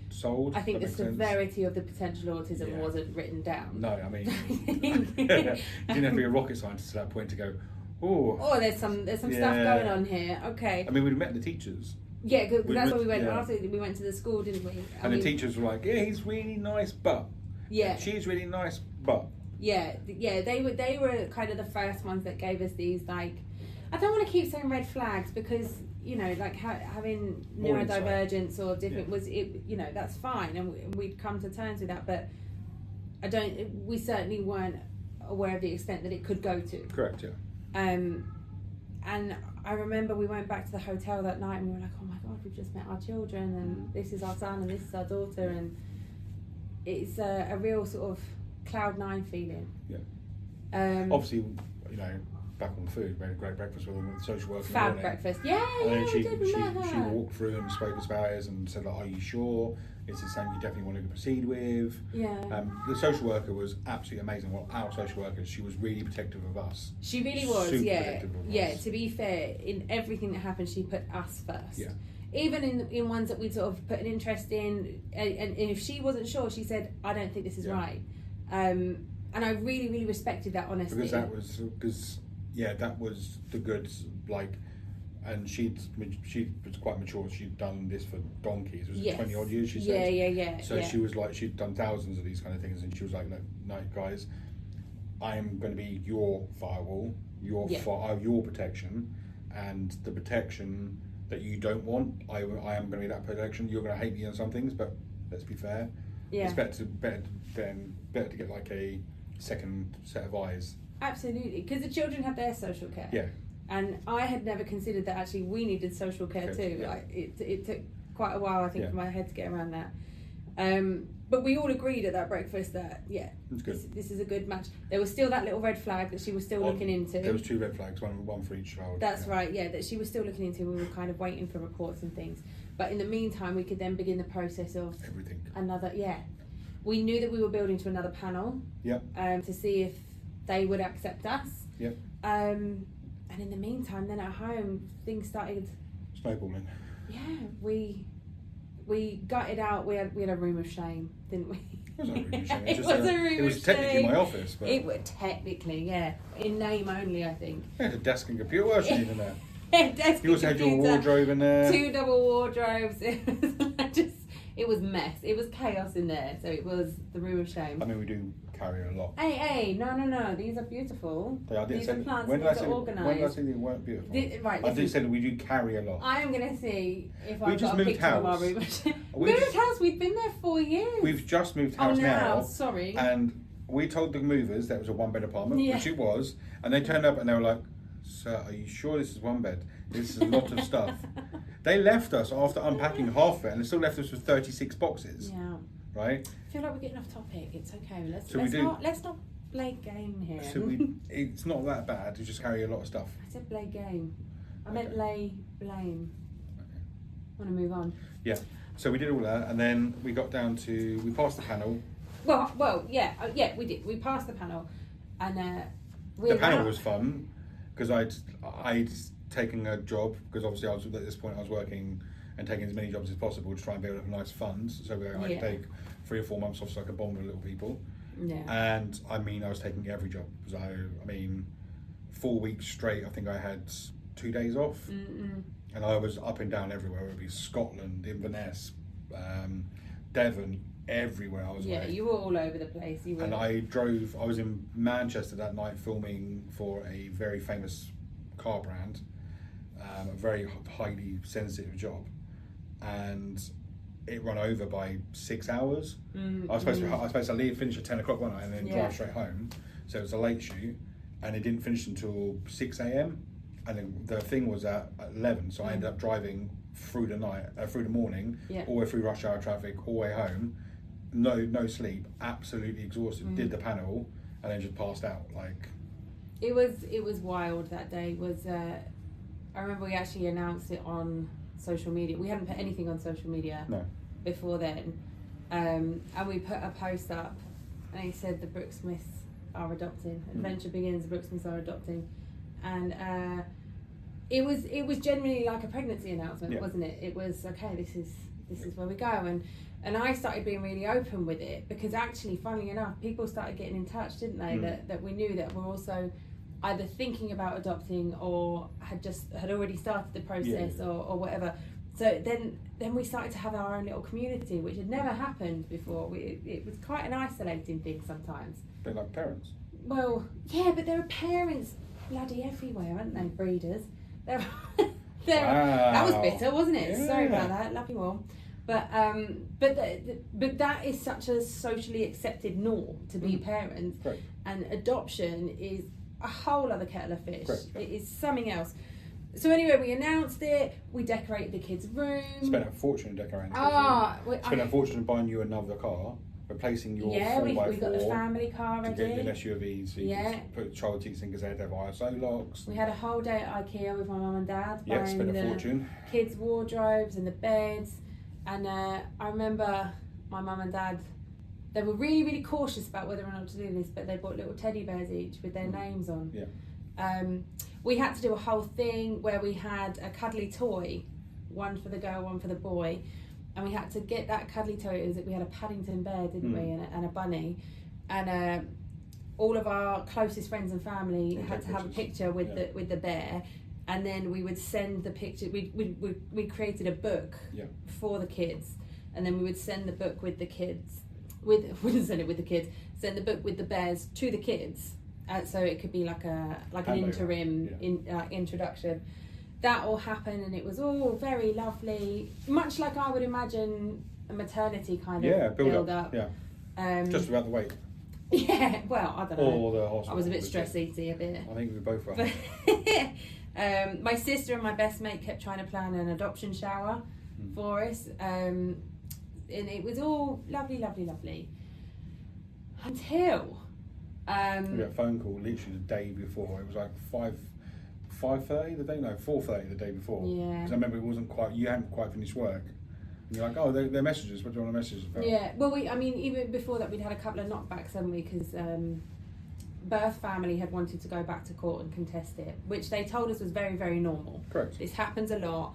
[SPEAKER 2] sold.
[SPEAKER 1] I think the severity of the potential autism wasn't written down.
[SPEAKER 2] No, I mean you didn't have to be a rocket scientist at that point to go, oh,
[SPEAKER 1] there's some stuff going on here. Okay.
[SPEAKER 2] I mean, we'd met the teachers.
[SPEAKER 1] Yeah, because that's why we went after. We went to the school, didn't we?
[SPEAKER 2] And the teachers were like, "Yeah, he's really nice, but she's really nice, but."
[SPEAKER 1] Yeah. They were kind of the first ones that gave us these, like, I don't want to keep saying red flags because like having neurodivergence or different was it. That's fine, and we'd come to terms with that. But we certainly weren't aware of the extent that it could go to.
[SPEAKER 2] Correct. Yeah.
[SPEAKER 1] And I remember we went back to the hotel that night and we were like, oh my God, we've just met our children and this is our son and this is our daughter, and it's a real sort of cloud nine feeling.
[SPEAKER 2] Yeah. Obviously, back on food, we had a great breakfast with them with the social worker.
[SPEAKER 1] Fab breakfast. Yeah,
[SPEAKER 2] and then
[SPEAKER 1] yeah,
[SPEAKER 2] she walked through and spoke to us about it and said, like, are you sure? Is this something you definitely want to proceed with?
[SPEAKER 1] Yeah.
[SPEAKER 2] The social worker was absolutely amazing. Well, our social worker, she was really protective of us.
[SPEAKER 1] She really was,
[SPEAKER 2] Super
[SPEAKER 1] yeah.
[SPEAKER 2] protective of
[SPEAKER 1] Yeah,
[SPEAKER 2] us.
[SPEAKER 1] to be fair, in everything that happened, she put us first.
[SPEAKER 2] Yeah.
[SPEAKER 1] Even in ones that we'd sort of put an interest in, and if she wasn't sure, she said, I don't think this is right. And I really, really respected that honesty.
[SPEAKER 2] Because that was the goods, like, and she was quite mature. She'd done this for donkeys. Was it 20 odd years? She said.
[SPEAKER 1] Yeah.
[SPEAKER 2] So she was like, she'd done thousands of these kind of things, and she was like, no, guys, I am going to be your firewall, your protection, and the protection that you don't want, I am going to be that protection. You're going to hate me on some things, but let's be fair.
[SPEAKER 1] Yeah.
[SPEAKER 2] It's better to get like a second set of eyes.
[SPEAKER 1] Absolutely, because the children have their social care.
[SPEAKER 2] Yeah.
[SPEAKER 1] And I had never considered that actually we needed social care too.
[SPEAKER 2] Yeah.
[SPEAKER 1] It took quite a while, I think, for my head to get around that. But we all agreed at that breakfast that this is a good match. There was still that little red flag that she was still looking into.
[SPEAKER 2] There was 2 red flags, one for each child.
[SPEAKER 1] That's right, that she was still looking into. We were kind of waiting for reports and things. But in the meantime, we could then begin the process of
[SPEAKER 2] everything.
[SPEAKER 1] We knew that we were building to another panel.
[SPEAKER 2] Yep.
[SPEAKER 1] To see if they would accept us.
[SPEAKER 2] Yep.
[SPEAKER 1] And in the meantime, then at home, things started
[SPEAKER 2] snowballing.
[SPEAKER 1] Yeah, we gutted out. We had a room of shame, didn't we?
[SPEAKER 2] It wasn't a room of shame.
[SPEAKER 1] It was a room of shame.
[SPEAKER 2] It was technically my office, but
[SPEAKER 1] it was technically, yeah, in name only, I think.
[SPEAKER 2] I had a desk and computer. What else you need in there?
[SPEAKER 1] Desk
[SPEAKER 2] You also had your wardrobe in there.
[SPEAKER 1] 2 double wardrobes. It was mess. It was chaos in there. So it was the room of shame.
[SPEAKER 2] I mean, we do carry a lot.
[SPEAKER 1] Hey, no. These are beautiful.
[SPEAKER 2] These
[SPEAKER 1] are plants.
[SPEAKER 2] When did I say
[SPEAKER 1] organised.
[SPEAKER 2] they weren't beautiful?
[SPEAKER 1] Right.
[SPEAKER 2] I did say that we do carry a lot.
[SPEAKER 1] I am going to see if
[SPEAKER 2] We
[SPEAKER 1] I've
[SPEAKER 2] just
[SPEAKER 1] got a
[SPEAKER 2] moved
[SPEAKER 1] picture of our
[SPEAKER 2] house.
[SPEAKER 1] room of shame.
[SPEAKER 2] We
[SPEAKER 1] Moved
[SPEAKER 2] just-
[SPEAKER 1] house. We've been there 4 years.
[SPEAKER 2] We've just moved house now.
[SPEAKER 1] Sorry.
[SPEAKER 2] And we told the movers that it was a 1-bed apartment,
[SPEAKER 1] Yeah.
[SPEAKER 2] which it was, and they turned up and they were like, "Sir, are you sure this is 1 bed? This is a lot of stuff." They left us after unpacking half of it, and they still left us with 36 boxes.
[SPEAKER 1] Yeah.
[SPEAKER 2] Right?
[SPEAKER 1] I feel like we're getting off topic. It's okay.
[SPEAKER 2] So
[SPEAKER 1] Let's not play game here.
[SPEAKER 2] So it's not that bad. We just carry a lot of stuff.
[SPEAKER 1] I said play game. I meant lay blame. Okay. I want to move on.
[SPEAKER 2] Yeah. So we did all that, and then we got down to, we passed the panel.
[SPEAKER 1] Well, yeah, we did. We passed the panel, and
[SPEAKER 2] the panel was fun because I'd taken a job, because obviously I was at this point I was working and taking as many jobs as possible to try and build up a nice funds, so I could take 3 or 4 months off so I could bond with little people.
[SPEAKER 1] Yeah.
[SPEAKER 2] And I mean, I was taking every job. So I mean, 4 weeks straight, I think I had 2 days off.
[SPEAKER 1] Mm-mm.
[SPEAKER 2] And I was up and down everywhere. It would be Scotland, Inverness, Devon, everywhere I was away.
[SPEAKER 1] You were all over the place.
[SPEAKER 2] And I was in Manchester that night filming for a very famous car brand, a very highly sensitive job. And it ran over by 6 hours. I was supposed to leave, finish at 10 o'clock one night, and then drive straight home. So it was a late shoot, and it didn't finish until 6 a.m. And then the thing was at 11, so I ended up driving through the night, through the morning, all the way through rush hour traffic, all the way home. No sleep, absolutely exhausted. Did the panel, and then just passed out. Like
[SPEAKER 1] it was wild that day. I remember we actually announced it on social media. We hadn't put anything on social media before then, and we put a post up, and he said the Brooksmiths are adopting. Adventure begins. The Brooksmiths are adopting, and it was genuinely like a pregnancy announcement, wasn't it? It was okay. This is where we go, and I started being really open with it, because actually, funnily enough, people started getting in touch, didn't they? That we knew that we're also either thinking about adopting or had already started the process or whatever. So then we started to have our own little community, which had never happened before. It was quite an isolating thing sometimes.
[SPEAKER 2] they're like parents.
[SPEAKER 1] Well, yeah, but there are parents bloody everywhere, aren't they? Breeders. That was bitter, wasn't it?
[SPEAKER 2] Yeah.
[SPEAKER 1] Sorry about that. Love you all. But that is such a socially accepted norm to be parents, and adoption is a whole other kettle of fish. It is something else. So anyway, we announced it. We decorated the kids' room.
[SPEAKER 2] Spent a fortune decorating. Spent a fortune buying you another car, replacing your 4x4.
[SPEAKER 1] we got the family car ready.
[SPEAKER 2] To get an SUV, so you could put child seats in because they had to have ISO locks.
[SPEAKER 1] We had a whole day at IKEA with my mum and dad.
[SPEAKER 2] Yeah,
[SPEAKER 1] buying
[SPEAKER 2] spent a fortune.
[SPEAKER 1] Kids' wardrobes and the beds. And I remember my mum and dad, they were really, really cautious about whether or not to do this, but they bought little teddy bears each with their names on.
[SPEAKER 2] Yeah.
[SPEAKER 1] We had to do a whole thing where we had a cuddly toy, one for the girl, one for the boy, and we had to get that cuddly toy. We had a Paddington bear, didn't we, and a bunny, and all of our closest friends and family had to have a picture with the bear. And then we would send the picture. We created a book for the kids, and then we would send the book with the kids. Wouldn't send it with the kids. Send the book with the bears to the kids, so it could be like an interim introduction. That all happened, and it was all very lovely, much like I would imagine a maternity kind of build up. Yeah,
[SPEAKER 2] just about the weight.
[SPEAKER 1] Yeah, well, I don't know.
[SPEAKER 2] Or the hospital.
[SPEAKER 1] I was a bit stress-eaty a bit.
[SPEAKER 2] I think we both were.
[SPEAKER 1] My sister and my best mate kept trying to plan an adoption shower for us, and it was all lovely, lovely, lovely. Until
[SPEAKER 2] we got a phone call literally the day before. It was like 5:30 the day, no 4:30 the day before.
[SPEAKER 1] Yeah.
[SPEAKER 2] Because I remember you hadn't quite finished work. And you're like, oh, they're messages. What do you want to message about?
[SPEAKER 1] Yeah. Well, even before that, we'd had a couple of knockbacks, hadn't we? Because birth family had wanted to go back to court and contest it, which they told us was very, very normal.
[SPEAKER 2] Correct.
[SPEAKER 1] This happens a lot.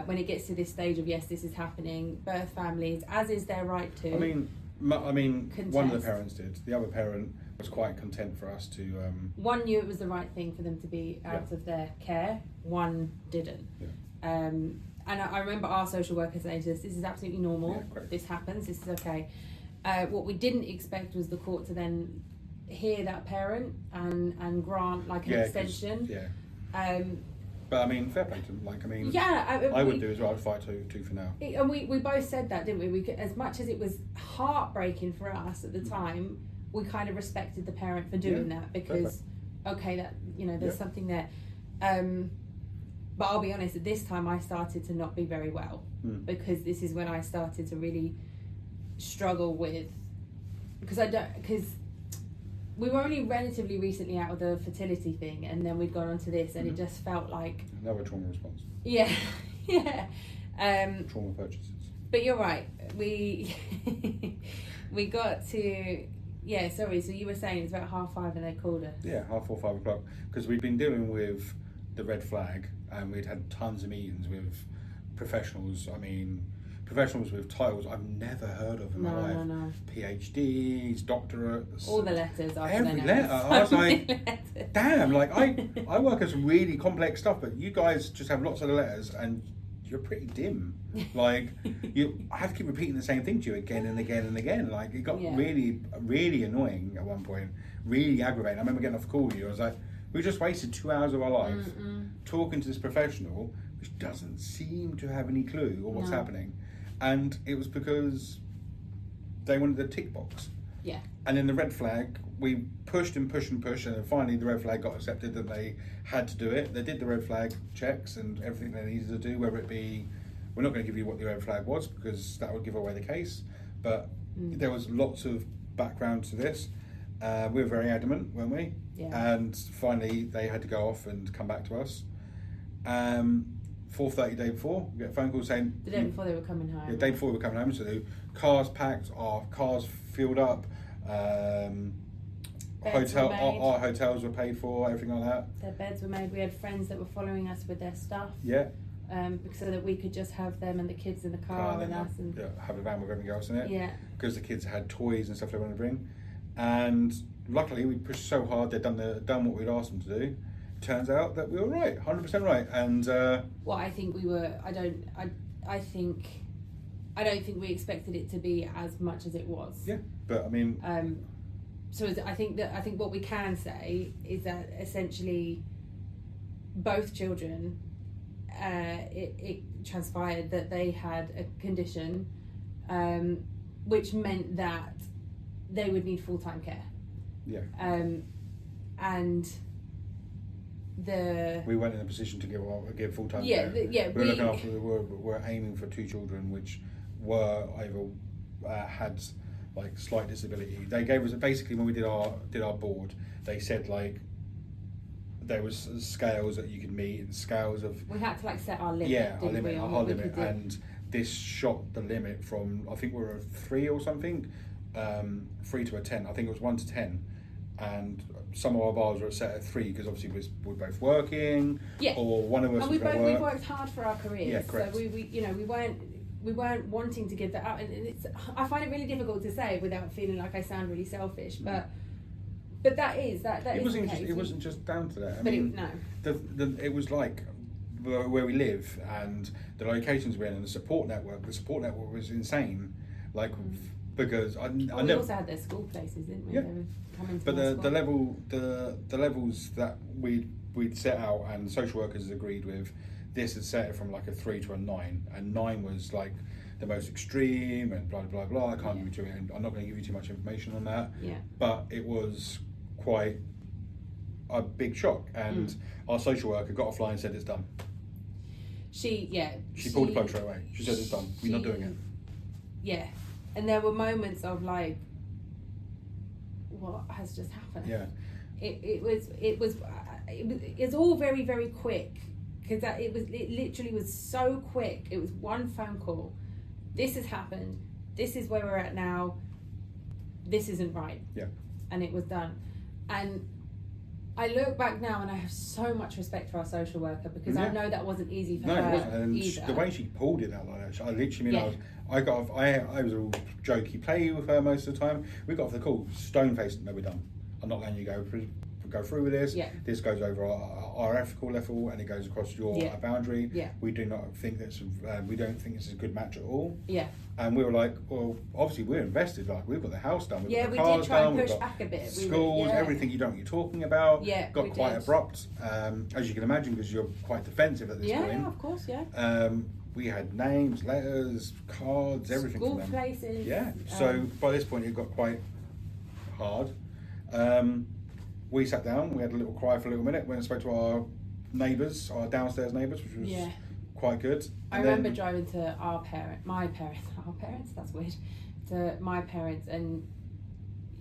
[SPEAKER 1] When it gets to this stage of yes, this is happening, birth families, as is their right to.
[SPEAKER 2] I mean,
[SPEAKER 1] contest.
[SPEAKER 2] one of the parents did. The other parent was quite content for us to.
[SPEAKER 1] One knew it was the right thing for them to be out of their care. One didn't.
[SPEAKER 2] Yeah.
[SPEAKER 1] And I remember our social worker saying to us, "This is absolutely normal.
[SPEAKER 2] Yeah,
[SPEAKER 1] this happens. This is okay." What we didn't expect was the court to then hear that parent and grant like an extension.
[SPEAKER 2] Yeah. But I mean, fair play to them. Like, I mean, I would do as well. I'd fight tooth and nail.
[SPEAKER 1] And we both said that, didn't we? As much as it was heartbreaking for us at the time, we kind of respected the parent for doing that because, okay, that there's something there. But I'll be honest, at this time I started to not be very well because this is when I started to really struggle with because we were only relatively recently out of the fertility thing, and then we'd gone on to this, and it just felt like
[SPEAKER 2] another trauma response.
[SPEAKER 1] Yeah.
[SPEAKER 2] Trauma purchases.
[SPEAKER 1] But you're right. We got to Sorry. So you were saying it's about 5:30, and they called us.
[SPEAKER 2] Yeah, 4:30, 5 o'clock, because we'd been dealing with the red flag, and we'd had tons of meetings with professionals. I mean, professionals with titles I've never heard of in my life.
[SPEAKER 1] No.
[SPEAKER 2] PhDs, doctorates.
[SPEAKER 1] All the letters.
[SPEAKER 2] Every letter. I was like, damn, like I work at some really complex stuff, but you guys just have lots of letters and you're pretty dim. Like, I have to keep repeating the same thing to you again and again and again. Like, it got really, really annoying at one point, really aggravating. I remember getting off the call with you. I was like, we just wasted 2 hours of our life talking to this professional which doesn't seem to have any clue or what's happening. And it was because they wanted a tick box.
[SPEAKER 1] Yeah.
[SPEAKER 2] And then the red flag, we pushed and pushed and pushed, and then finally the red flag got accepted that they had to do it. They did the red flag checks and everything they needed to do, whether it be, we're not going to give you what the red flag was because that would give away the case, but there was lots of background to this. We were very adamant, weren't we?
[SPEAKER 1] Yeah.
[SPEAKER 2] And finally they had to go off and come back to us. 4:30 day before, we get a phone call saying
[SPEAKER 1] the day before they were coming home.
[SPEAKER 2] The day before we were coming home, so the cars packed, our cars filled up, our hotels were paid for, everything like that.
[SPEAKER 1] Their beds were made. We had friends that were following us with their stuff.
[SPEAKER 2] Yeah.
[SPEAKER 1] So that we could just have them and the kids in the car and us and
[SPEAKER 2] have a van with everything else in it.
[SPEAKER 1] Yeah.
[SPEAKER 2] Because the kids had toys and stuff they wanted to bring, and luckily we pushed so hard they'd done what we'd asked them to do. Turns out that we were right, 100% right, and
[SPEAKER 1] well, I think we were. I don't think we expected it to be as much as it was.
[SPEAKER 2] Yeah, but I mean,
[SPEAKER 1] I think what we can say is that essentially both children, it transpired that they had a condition, which meant that they would need full-time care.
[SPEAKER 2] Yeah.
[SPEAKER 1] And
[SPEAKER 2] we weren't in a position to give full-time
[SPEAKER 1] care.
[SPEAKER 2] We're looking after. We're aiming for 2 children which were either had like slight disability. They gave us basically when we did our board. They said like there was scales that you could meet and scales of.
[SPEAKER 1] We had to like set our limit.
[SPEAKER 2] Yeah, our limit, and this shot the limit from I think we were a 3 or something, 3 to a 10. I think it was 1 to 10. And some of our bars were set at 3 because obviously we're both working, or one of us.
[SPEAKER 1] And we worked hard for our careers.
[SPEAKER 2] Yeah, correct.
[SPEAKER 1] So we weren't wanting to give that up, and I find it really difficult to say without feeling like I sound really selfish, but that is that.
[SPEAKER 2] It wasn't just down to that. It was like where we live and the locations we're in and the support network. The support network was insane, like. Because we
[SPEAKER 1] also had their school places, didn't we?
[SPEAKER 2] Yeah.
[SPEAKER 1] They were coming to
[SPEAKER 2] but the levels that we'd set out and social workers agreed with, this had set it from like a 3 to a 9, and 9 was like the most extreme and blah blah blah. I can't give you I'm not going to give you too much information on that.
[SPEAKER 1] Yeah.
[SPEAKER 2] But it was quite a big shock, and our social worker got offline and said it's done. She pulled the plug straight away. She said it's done. We're not doing it.
[SPEAKER 1] Yeah. And there were moments of like, what has just happened?
[SPEAKER 2] Yeah.
[SPEAKER 1] It was all very, very quick because it literally was so quick. It was one phone call. This has happened. This is where we're at now. This isn't right.
[SPEAKER 2] Yeah.
[SPEAKER 1] And it was done. And I look back now and I have so much respect for our social worker, because I know that wasn't easy for her.
[SPEAKER 2] No, it wasn't. And
[SPEAKER 1] either.
[SPEAKER 2] the way she pulled it out like that, I literally mean,
[SPEAKER 1] Yeah.
[SPEAKER 2] I was all jokey play with her most of the time. We got off the call, stone faced, no, we're done. I'm not letting you go through with this.
[SPEAKER 1] Yeah.
[SPEAKER 2] This goes over our ethical level, and it goes across your boundary.
[SPEAKER 1] Yeah.
[SPEAKER 2] We do not think we don't think this is a good match at all.
[SPEAKER 1] Yeah.
[SPEAKER 2] And we were like, well, obviously we're invested. Like, we've got the house done, we've got the
[SPEAKER 1] we
[SPEAKER 2] cars
[SPEAKER 1] did try
[SPEAKER 2] done,
[SPEAKER 1] and push
[SPEAKER 2] we've got
[SPEAKER 1] back a bit.
[SPEAKER 2] schools, everything. You don't know what you're talking about.
[SPEAKER 1] Yeah,
[SPEAKER 2] got
[SPEAKER 1] we
[SPEAKER 2] quite
[SPEAKER 1] did.
[SPEAKER 2] abrupt, as you can imagine, because you're quite defensive at this point.
[SPEAKER 1] Yeah, of course, yeah.
[SPEAKER 2] We had names, letters, cards, everything
[SPEAKER 1] School
[SPEAKER 2] from them.
[SPEAKER 1] places.
[SPEAKER 2] Yeah. So by this point, it got quite hard. We sat down. We had a little cry for a little minute. Went and spoke to our neighbours, our downstairs neighbours, which was quite good.
[SPEAKER 1] I remember driving to my parents. That's weird. To my parents, and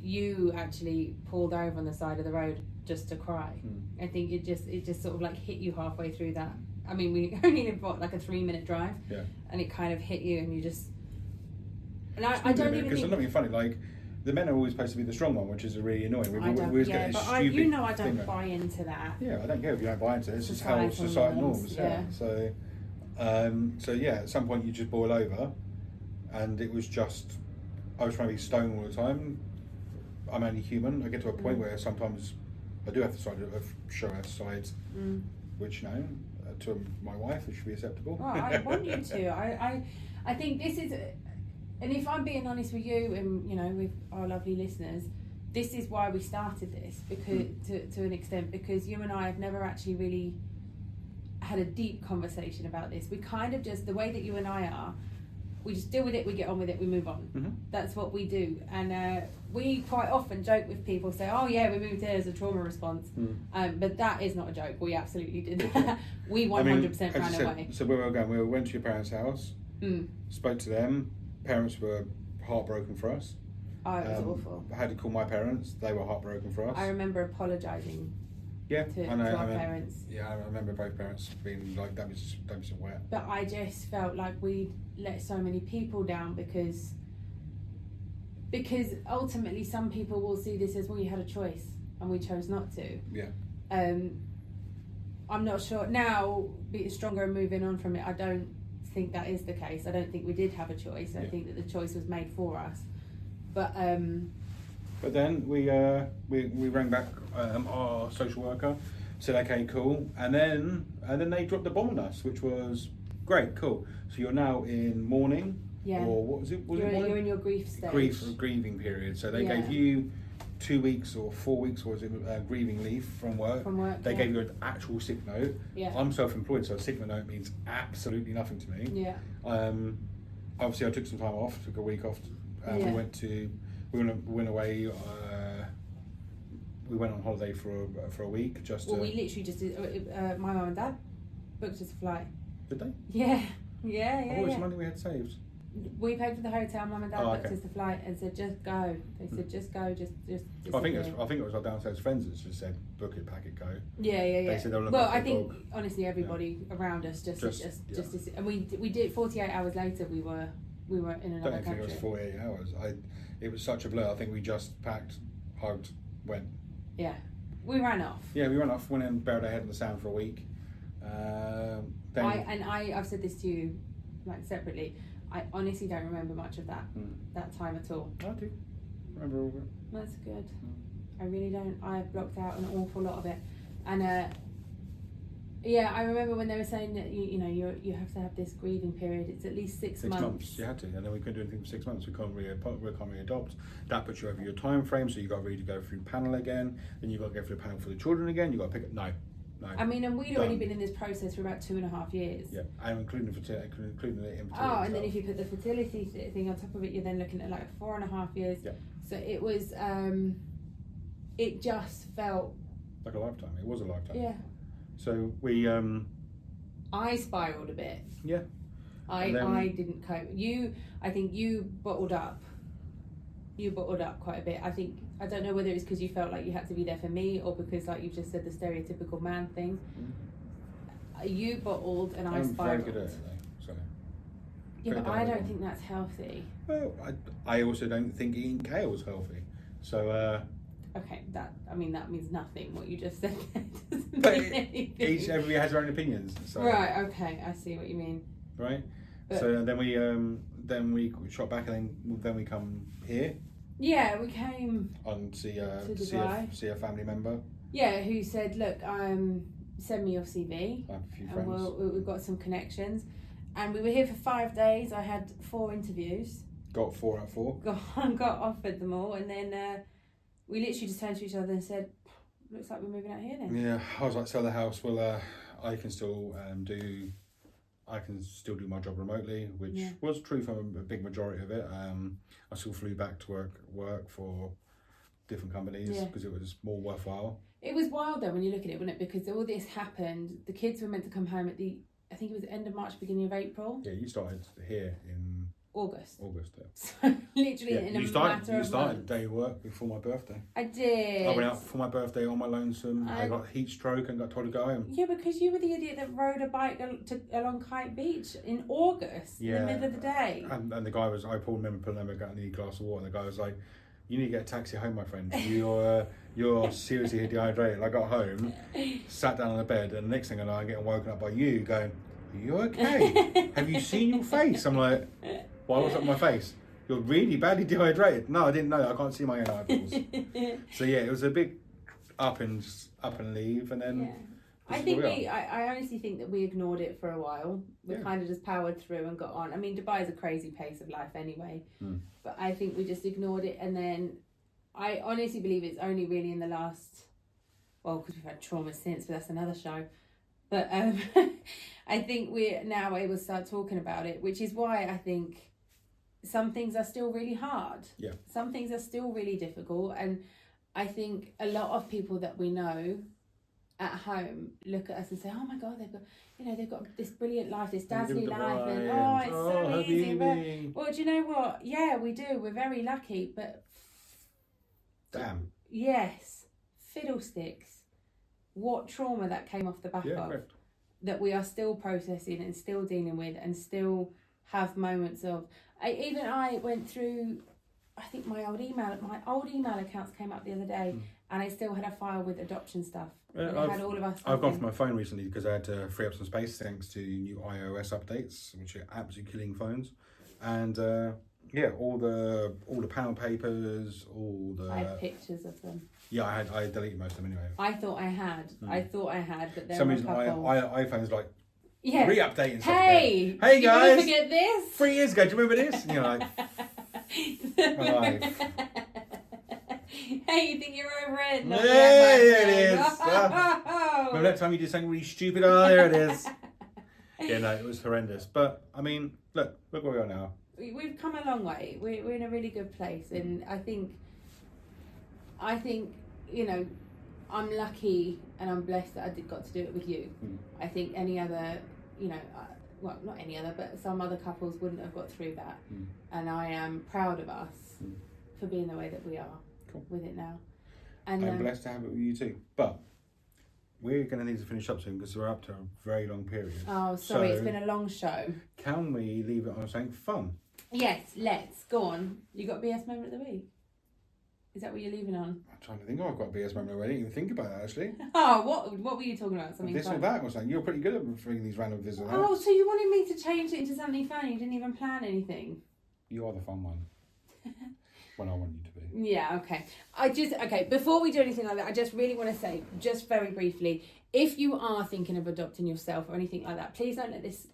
[SPEAKER 1] you actually pulled over on the side of the road just to cry. I think it just sort of like hit you halfway through that. I mean, we only did like a 3-minute drive, and it kind of hit you, and you just. And I don't even
[SPEAKER 2] because
[SPEAKER 1] think.
[SPEAKER 2] I'm not being funny. Like, the men are always supposed to be the strong one, which is really annoying.
[SPEAKER 1] I don't.
[SPEAKER 2] always
[SPEAKER 1] Yeah,
[SPEAKER 2] get this
[SPEAKER 1] but I
[SPEAKER 2] stupid
[SPEAKER 1] don't
[SPEAKER 2] thing
[SPEAKER 1] buy into that.
[SPEAKER 2] Yeah, I don't care if you don't buy into it. It's just how
[SPEAKER 1] Societal
[SPEAKER 2] society
[SPEAKER 1] norms,
[SPEAKER 2] norms.
[SPEAKER 1] yeah.
[SPEAKER 2] So yeah, at some point you just boil over, and it was just, I was trying to be stone all the time. I'm only human. I get to a point where sometimes I do have to show our sides, which to my wife it should be acceptable.
[SPEAKER 1] Well, I want you to. I think this is, and if I'm being honest with you and with our lovely listeners, this is why we started this, because to an extent, because you and I have never actually really had a deep conversation about this. We kind of just, the way that you and I are, we just deal with it, we get on with it, we move on. That's what we do. And we quite often joke with people, say, oh yeah, we moved here as a trauma response. But that is not a joke. We absolutely did that. We 100% ran away.
[SPEAKER 2] So where we were going, we went to your parents' house, spoke to them. Parents were heartbroken for us.
[SPEAKER 1] Oh, it was awful.
[SPEAKER 2] I had to call my parents. They were heartbroken for us.
[SPEAKER 1] I remember apologising to our parents.
[SPEAKER 2] Yeah, I remember both parents being like, that was wet.
[SPEAKER 1] But I just felt like we'd let so many people down, because ultimately some people will see this as, well, you had a choice and we chose not to.
[SPEAKER 2] Yeah.
[SPEAKER 1] I'm not sure now, being stronger and moving on from it, I don't think that is the case. I don't think we did have a choice. I think that the choice was made for us. But
[SPEAKER 2] then we rang back our social worker, said okay, cool, and then they dropped the bomb on us, which was great, cool. So you're now in mourning, or what was it?
[SPEAKER 1] You're in your grief stage.
[SPEAKER 2] Grieving period. So they gave you 2 weeks or 4 weeks, or was it grieving leave from work? They gave you an actual sick note.
[SPEAKER 1] Yeah.
[SPEAKER 2] I'm self-employed, so a sick note means absolutely nothing to me.
[SPEAKER 1] Yeah.
[SPEAKER 2] Obviously, I took some time off, took a week off. We went away. We went on holiday for a week.
[SPEAKER 1] We literally just did. My mum and dad booked us a flight.
[SPEAKER 2] Did they?
[SPEAKER 1] Yeah.
[SPEAKER 2] What was the money we had saved?
[SPEAKER 1] We paid for the hotel. Mum and dad booked
[SPEAKER 2] okay.
[SPEAKER 1] us the flight and said, just go. They said, just go, just.
[SPEAKER 2] I think it was our downstairs friends that just said, book it, pack it, go.
[SPEAKER 1] Yeah.
[SPEAKER 2] They said they'll look
[SPEAKER 1] well,
[SPEAKER 2] after
[SPEAKER 1] I
[SPEAKER 2] the
[SPEAKER 1] think
[SPEAKER 2] dog.
[SPEAKER 1] honestly everybody around us just and we did 48 hours later. We were in another country.
[SPEAKER 2] I don't think it was 48 hours. It was such a blur. I think we just packed, hugged, went.
[SPEAKER 1] Yeah, we ran off.
[SPEAKER 2] Yeah, we ran off. Went and buried our head in the sand for a week.
[SPEAKER 1] I've said this to you, like separately. I honestly don't remember much of that time at all.
[SPEAKER 2] I do remember all of it.
[SPEAKER 1] That's good. I really don't. I blocked out an awful lot of it, and I remember when they were saying that you have to have this grieving period. It's at least 6 months.
[SPEAKER 2] 6 months. You had to, and then we couldn't do anything for 6 months. We can't really adopt. That puts you over your time frame. So you got to really go through the panel again. Then you got to go through the panel for the children again. You got to pick it. No.
[SPEAKER 1] I mean, and we'd already been in this process for about 2.5 years.
[SPEAKER 2] Yeah, and including the infertility.
[SPEAKER 1] Oh, and then if you put the fertility thing on top of it, you're then looking at like 4.5 years.
[SPEAKER 2] Yeah.
[SPEAKER 1] So it was, it just felt
[SPEAKER 2] like a lifetime. It was a lifetime.
[SPEAKER 1] Yeah.
[SPEAKER 2] So we.
[SPEAKER 1] I spiraled a bit.
[SPEAKER 2] Yeah.
[SPEAKER 1] I didn't cope. I think you bottled up. You bottled up quite a bit. I don't know whether it's because you felt like you had to be there for me, or because, like you've just said, the stereotypical man thing. You bottled and I spiraled.
[SPEAKER 2] I'm very good at it though, so.
[SPEAKER 1] Yeah, but I don't think that's healthy.
[SPEAKER 2] Well, I also don't think eating kale is healthy. So
[SPEAKER 1] Okay, that means nothing. What you just said doesn't
[SPEAKER 2] But
[SPEAKER 1] mean anything.
[SPEAKER 2] everybody has their own opinions. So,
[SPEAKER 1] Right. Okay, I see what you mean.
[SPEAKER 2] Right.
[SPEAKER 1] But,
[SPEAKER 2] so then we shot back, and then we come here.
[SPEAKER 1] Yeah, we came
[SPEAKER 2] And see a family member.
[SPEAKER 1] Yeah, who said, look, send me your CV.
[SPEAKER 2] I have a few
[SPEAKER 1] and
[SPEAKER 2] friends.
[SPEAKER 1] we've got some connections. And we were here for 5 days. I had 4 interviews.
[SPEAKER 2] Got 4 out of 4.
[SPEAKER 1] Got offered them all, and then we literally just turned to each other and said, looks like we're moving out here then.
[SPEAKER 2] Yeah, I was like, sell the house. Well, I can still do my job remotely, which was true for a big majority of it. I still flew back to work for different companies because it was more worthwhile. It
[SPEAKER 1] was wild though when you look at it, wasn't it? Because all this happened. The kids were meant to come home at I think it was the end of March, beginning of April.
[SPEAKER 2] Yeah, you started here in
[SPEAKER 1] August.
[SPEAKER 2] Yeah.
[SPEAKER 1] So literally in a matter of months.
[SPEAKER 2] You started day work before my birthday.
[SPEAKER 1] I did.
[SPEAKER 2] I went out for my birthday on my lonesome. I got heat stroke and got told to go home.
[SPEAKER 1] Yeah, because you were the idiot that rode a bike along Kite Beach in August in the middle of the day.
[SPEAKER 2] And the guy was, I pulled him and got a glass of water, and the guy was like, you need to get a taxi home, my friend. You're seriously dehydrated. I got home, sat down on the bed, and the next thing I know, I'm getting woken up by you going, are you okay? Have you seen your face? I'm like, why was that my face? You're really badly dehydrated. No, I didn't know. I can't see my own eyeballs. So yeah, it was a big up and leave, and then.
[SPEAKER 1] I honestly think that we ignored it for a while. We kind of just powered through and got on. I mean, Dubai is a crazy pace of life anyway, but I think we just ignored it. And then I honestly believe it's only really in the last, because we've had trauma since, but that's another show. But I think we're now able to start talking about it, which is why I think some things are still really hard.
[SPEAKER 2] Yeah.
[SPEAKER 1] Some things are still really difficult. And I think a lot of people that we know at home look at us and say, oh my God, they've got this brilliant life, this dazzling life, and it's so easy. Well, do you know what? Yeah, we do. We're very lucky, but
[SPEAKER 2] damn.
[SPEAKER 1] Yes, fiddlesticks. What trauma that came off the back of.
[SPEAKER 2] Correct. That
[SPEAKER 1] we are still processing and still dealing with, and still have moments of. I went through. I think my old email accounts came up the other day, and I still had a file with adoption stuff.
[SPEAKER 2] I've gone for my phone recently because I had to free up some space thanks to new iOS updates, which are absolutely killing phones, and all the panel papers,
[SPEAKER 1] I had pictures of them.
[SPEAKER 2] Yeah, I deleted most of them anyway.
[SPEAKER 1] I thought I had, but there
[SPEAKER 2] some
[SPEAKER 1] were a
[SPEAKER 2] reason
[SPEAKER 1] couple.
[SPEAKER 2] iPhone's like re-updating stuff.
[SPEAKER 1] Hey
[SPEAKER 2] guys,
[SPEAKER 1] you forget this?
[SPEAKER 2] 3 years ago, do you remember this? And you're like,
[SPEAKER 1] hey, you think you're over it?
[SPEAKER 2] No, there it is. Remember that time you did something really stupid? Oh, there it is. Yeah, no, it was horrendous. But I mean, look where we are now.
[SPEAKER 1] We've come a long way. We're in a really good place, and I think I'm lucky and I'm blessed that I got to do it with you. I think any other, not any other, but some other couples wouldn't have got through that. And I am proud of us for being the way that we are with it now. And
[SPEAKER 2] I'm blessed to have it with you too. But we're going to need to finish up soon because we're up to a very long period.
[SPEAKER 1] Oh, sorry, it's been a long show.
[SPEAKER 2] Can we leave it on something fun?
[SPEAKER 1] Yes, let's. Go on. You got BS moment of the week? Is that what you're leaving on?
[SPEAKER 2] I'm trying to think. I've got a BS moment already. I didn't even think about that actually.
[SPEAKER 1] Oh, what were you talking about? Something
[SPEAKER 2] this
[SPEAKER 1] fun?
[SPEAKER 2] or that or something. You're pretty good at bringing these random this or that.
[SPEAKER 1] Oh, so you wanted me to change it into something fun? You didn't even plan anything?
[SPEAKER 2] You are the fun one. When I want you to be.
[SPEAKER 1] Yeah, okay. Before we do anything like that, I just really want to say, just very briefly, if you are thinking of adopting yourself or anything like that, please don't let this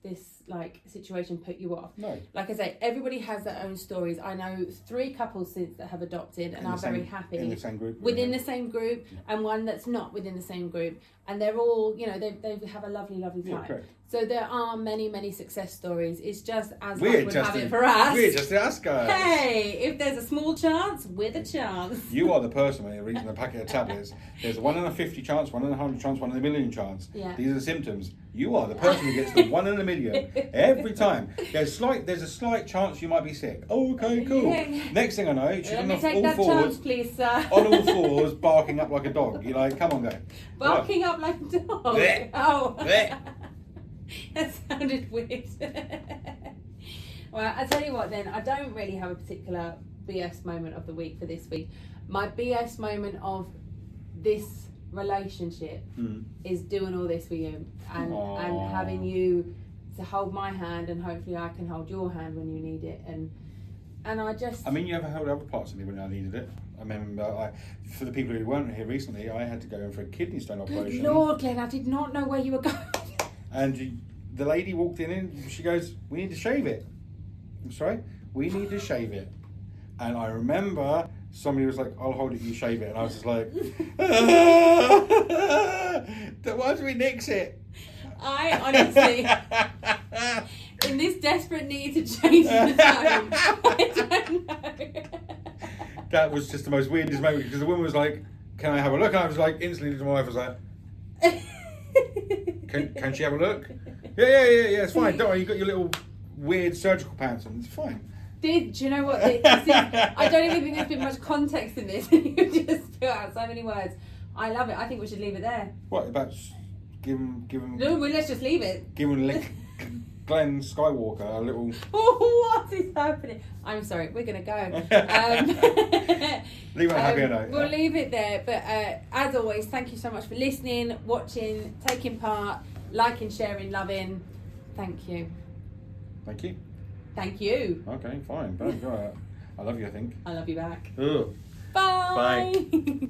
[SPEAKER 1] situation put you off.
[SPEAKER 2] No.
[SPEAKER 1] Like I say, everybody has their own stories. I know 3 couples since that have adopted and are very happy.
[SPEAKER 2] In the same group.
[SPEAKER 1] Within the same group, and one that's not within the same group. And they're all, they have a lovely, lovely time.
[SPEAKER 2] Yeah, correct.
[SPEAKER 1] So there are many, many success stories. It's just as
[SPEAKER 2] luck
[SPEAKER 1] would have it for us.
[SPEAKER 2] We're just us guys.
[SPEAKER 1] Hey, if there's a small chance, with a chance.
[SPEAKER 2] You are the person when you're reading a packet of tablets. There's a 1 in a 50 chance, 1 in a 100 chance, 1 in a million chance.
[SPEAKER 1] Yeah.
[SPEAKER 2] These are the symptoms. You are the person who gets the 1 in a million every time. There's a slight chance you might be sick. Oh, okay, cool.
[SPEAKER 1] Yeah.
[SPEAKER 2] Next thing I know, she's
[SPEAKER 1] Let
[SPEAKER 2] on
[SPEAKER 1] me take
[SPEAKER 2] all
[SPEAKER 1] that
[SPEAKER 2] fours,
[SPEAKER 1] chance, please, sir.
[SPEAKER 2] on all fours, barking up like a dog. You're like, come on, go.
[SPEAKER 1] Barking up like a dog.
[SPEAKER 2] Blech.
[SPEAKER 1] Oh.
[SPEAKER 2] Blech.
[SPEAKER 1] That sounded weird. Well, I tell you what then, I don't really have a particular BS moment of the week for this week. My BS moment of this relationship is doing all this for you and having you to hold my hand, and hopefully I can hold your hand when you need it. And I
[SPEAKER 2] mean, you ever held other parts of me when I needed it. I remember, for the people who weren't here recently, I had to go in for a kidney stone operation.
[SPEAKER 1] Good Lord, Glenn, I did not know where you were going.
[SPEAKER 2] And the lady walked in and she goes, "We need to shave it." I'm sorry? "We need to shave it." And I remember somebody was like, "I'll hold it, you shave it." And I was just like, "Why do we nix it?"
[SPEAKER 1] I honestly, in this desperate need to change the tone, I don't know.
[SPEAKER 2] That was just the most weirdest moment, because the woman was like, "Can I have a look?" And I was like, instantly to my wife, I was like, can she have a look? Yeah, it's fine. Don't worry, you got your little weird surgical pants on, it's fine.
[SPEAKER 1] Do you know what? I don't even think there's been much context in this. You just threw out so many words. I love it. I think we should leave it there.
[SPEAKER 2] What about give him?
[SPEAKER 1] No, well, let's just leave it.
[SPEAKER 2] Give him Glenn Skywalker a little.
[SPEAKER 1] What is happening? I'm sorry. We're gonna go.
[SPEAKER 2] Leave it on a happier note.
[SPEAKER 1] We'll leave it there. But as always, thank you so much for listening, watching, taking part, liking, sharing, loving. Thank you.
[SPEAKER 2] Thank you.
[SPEAKER 1] Thank you.
[SPEAKER 2] Okay, fine. Don't go out. I love you, I think.
[SPEAKER 1] I love you back.
[SPEAKER 2] Ugh.
[SPEAKER 1] Bye.
[SPEAKER 2] Bye.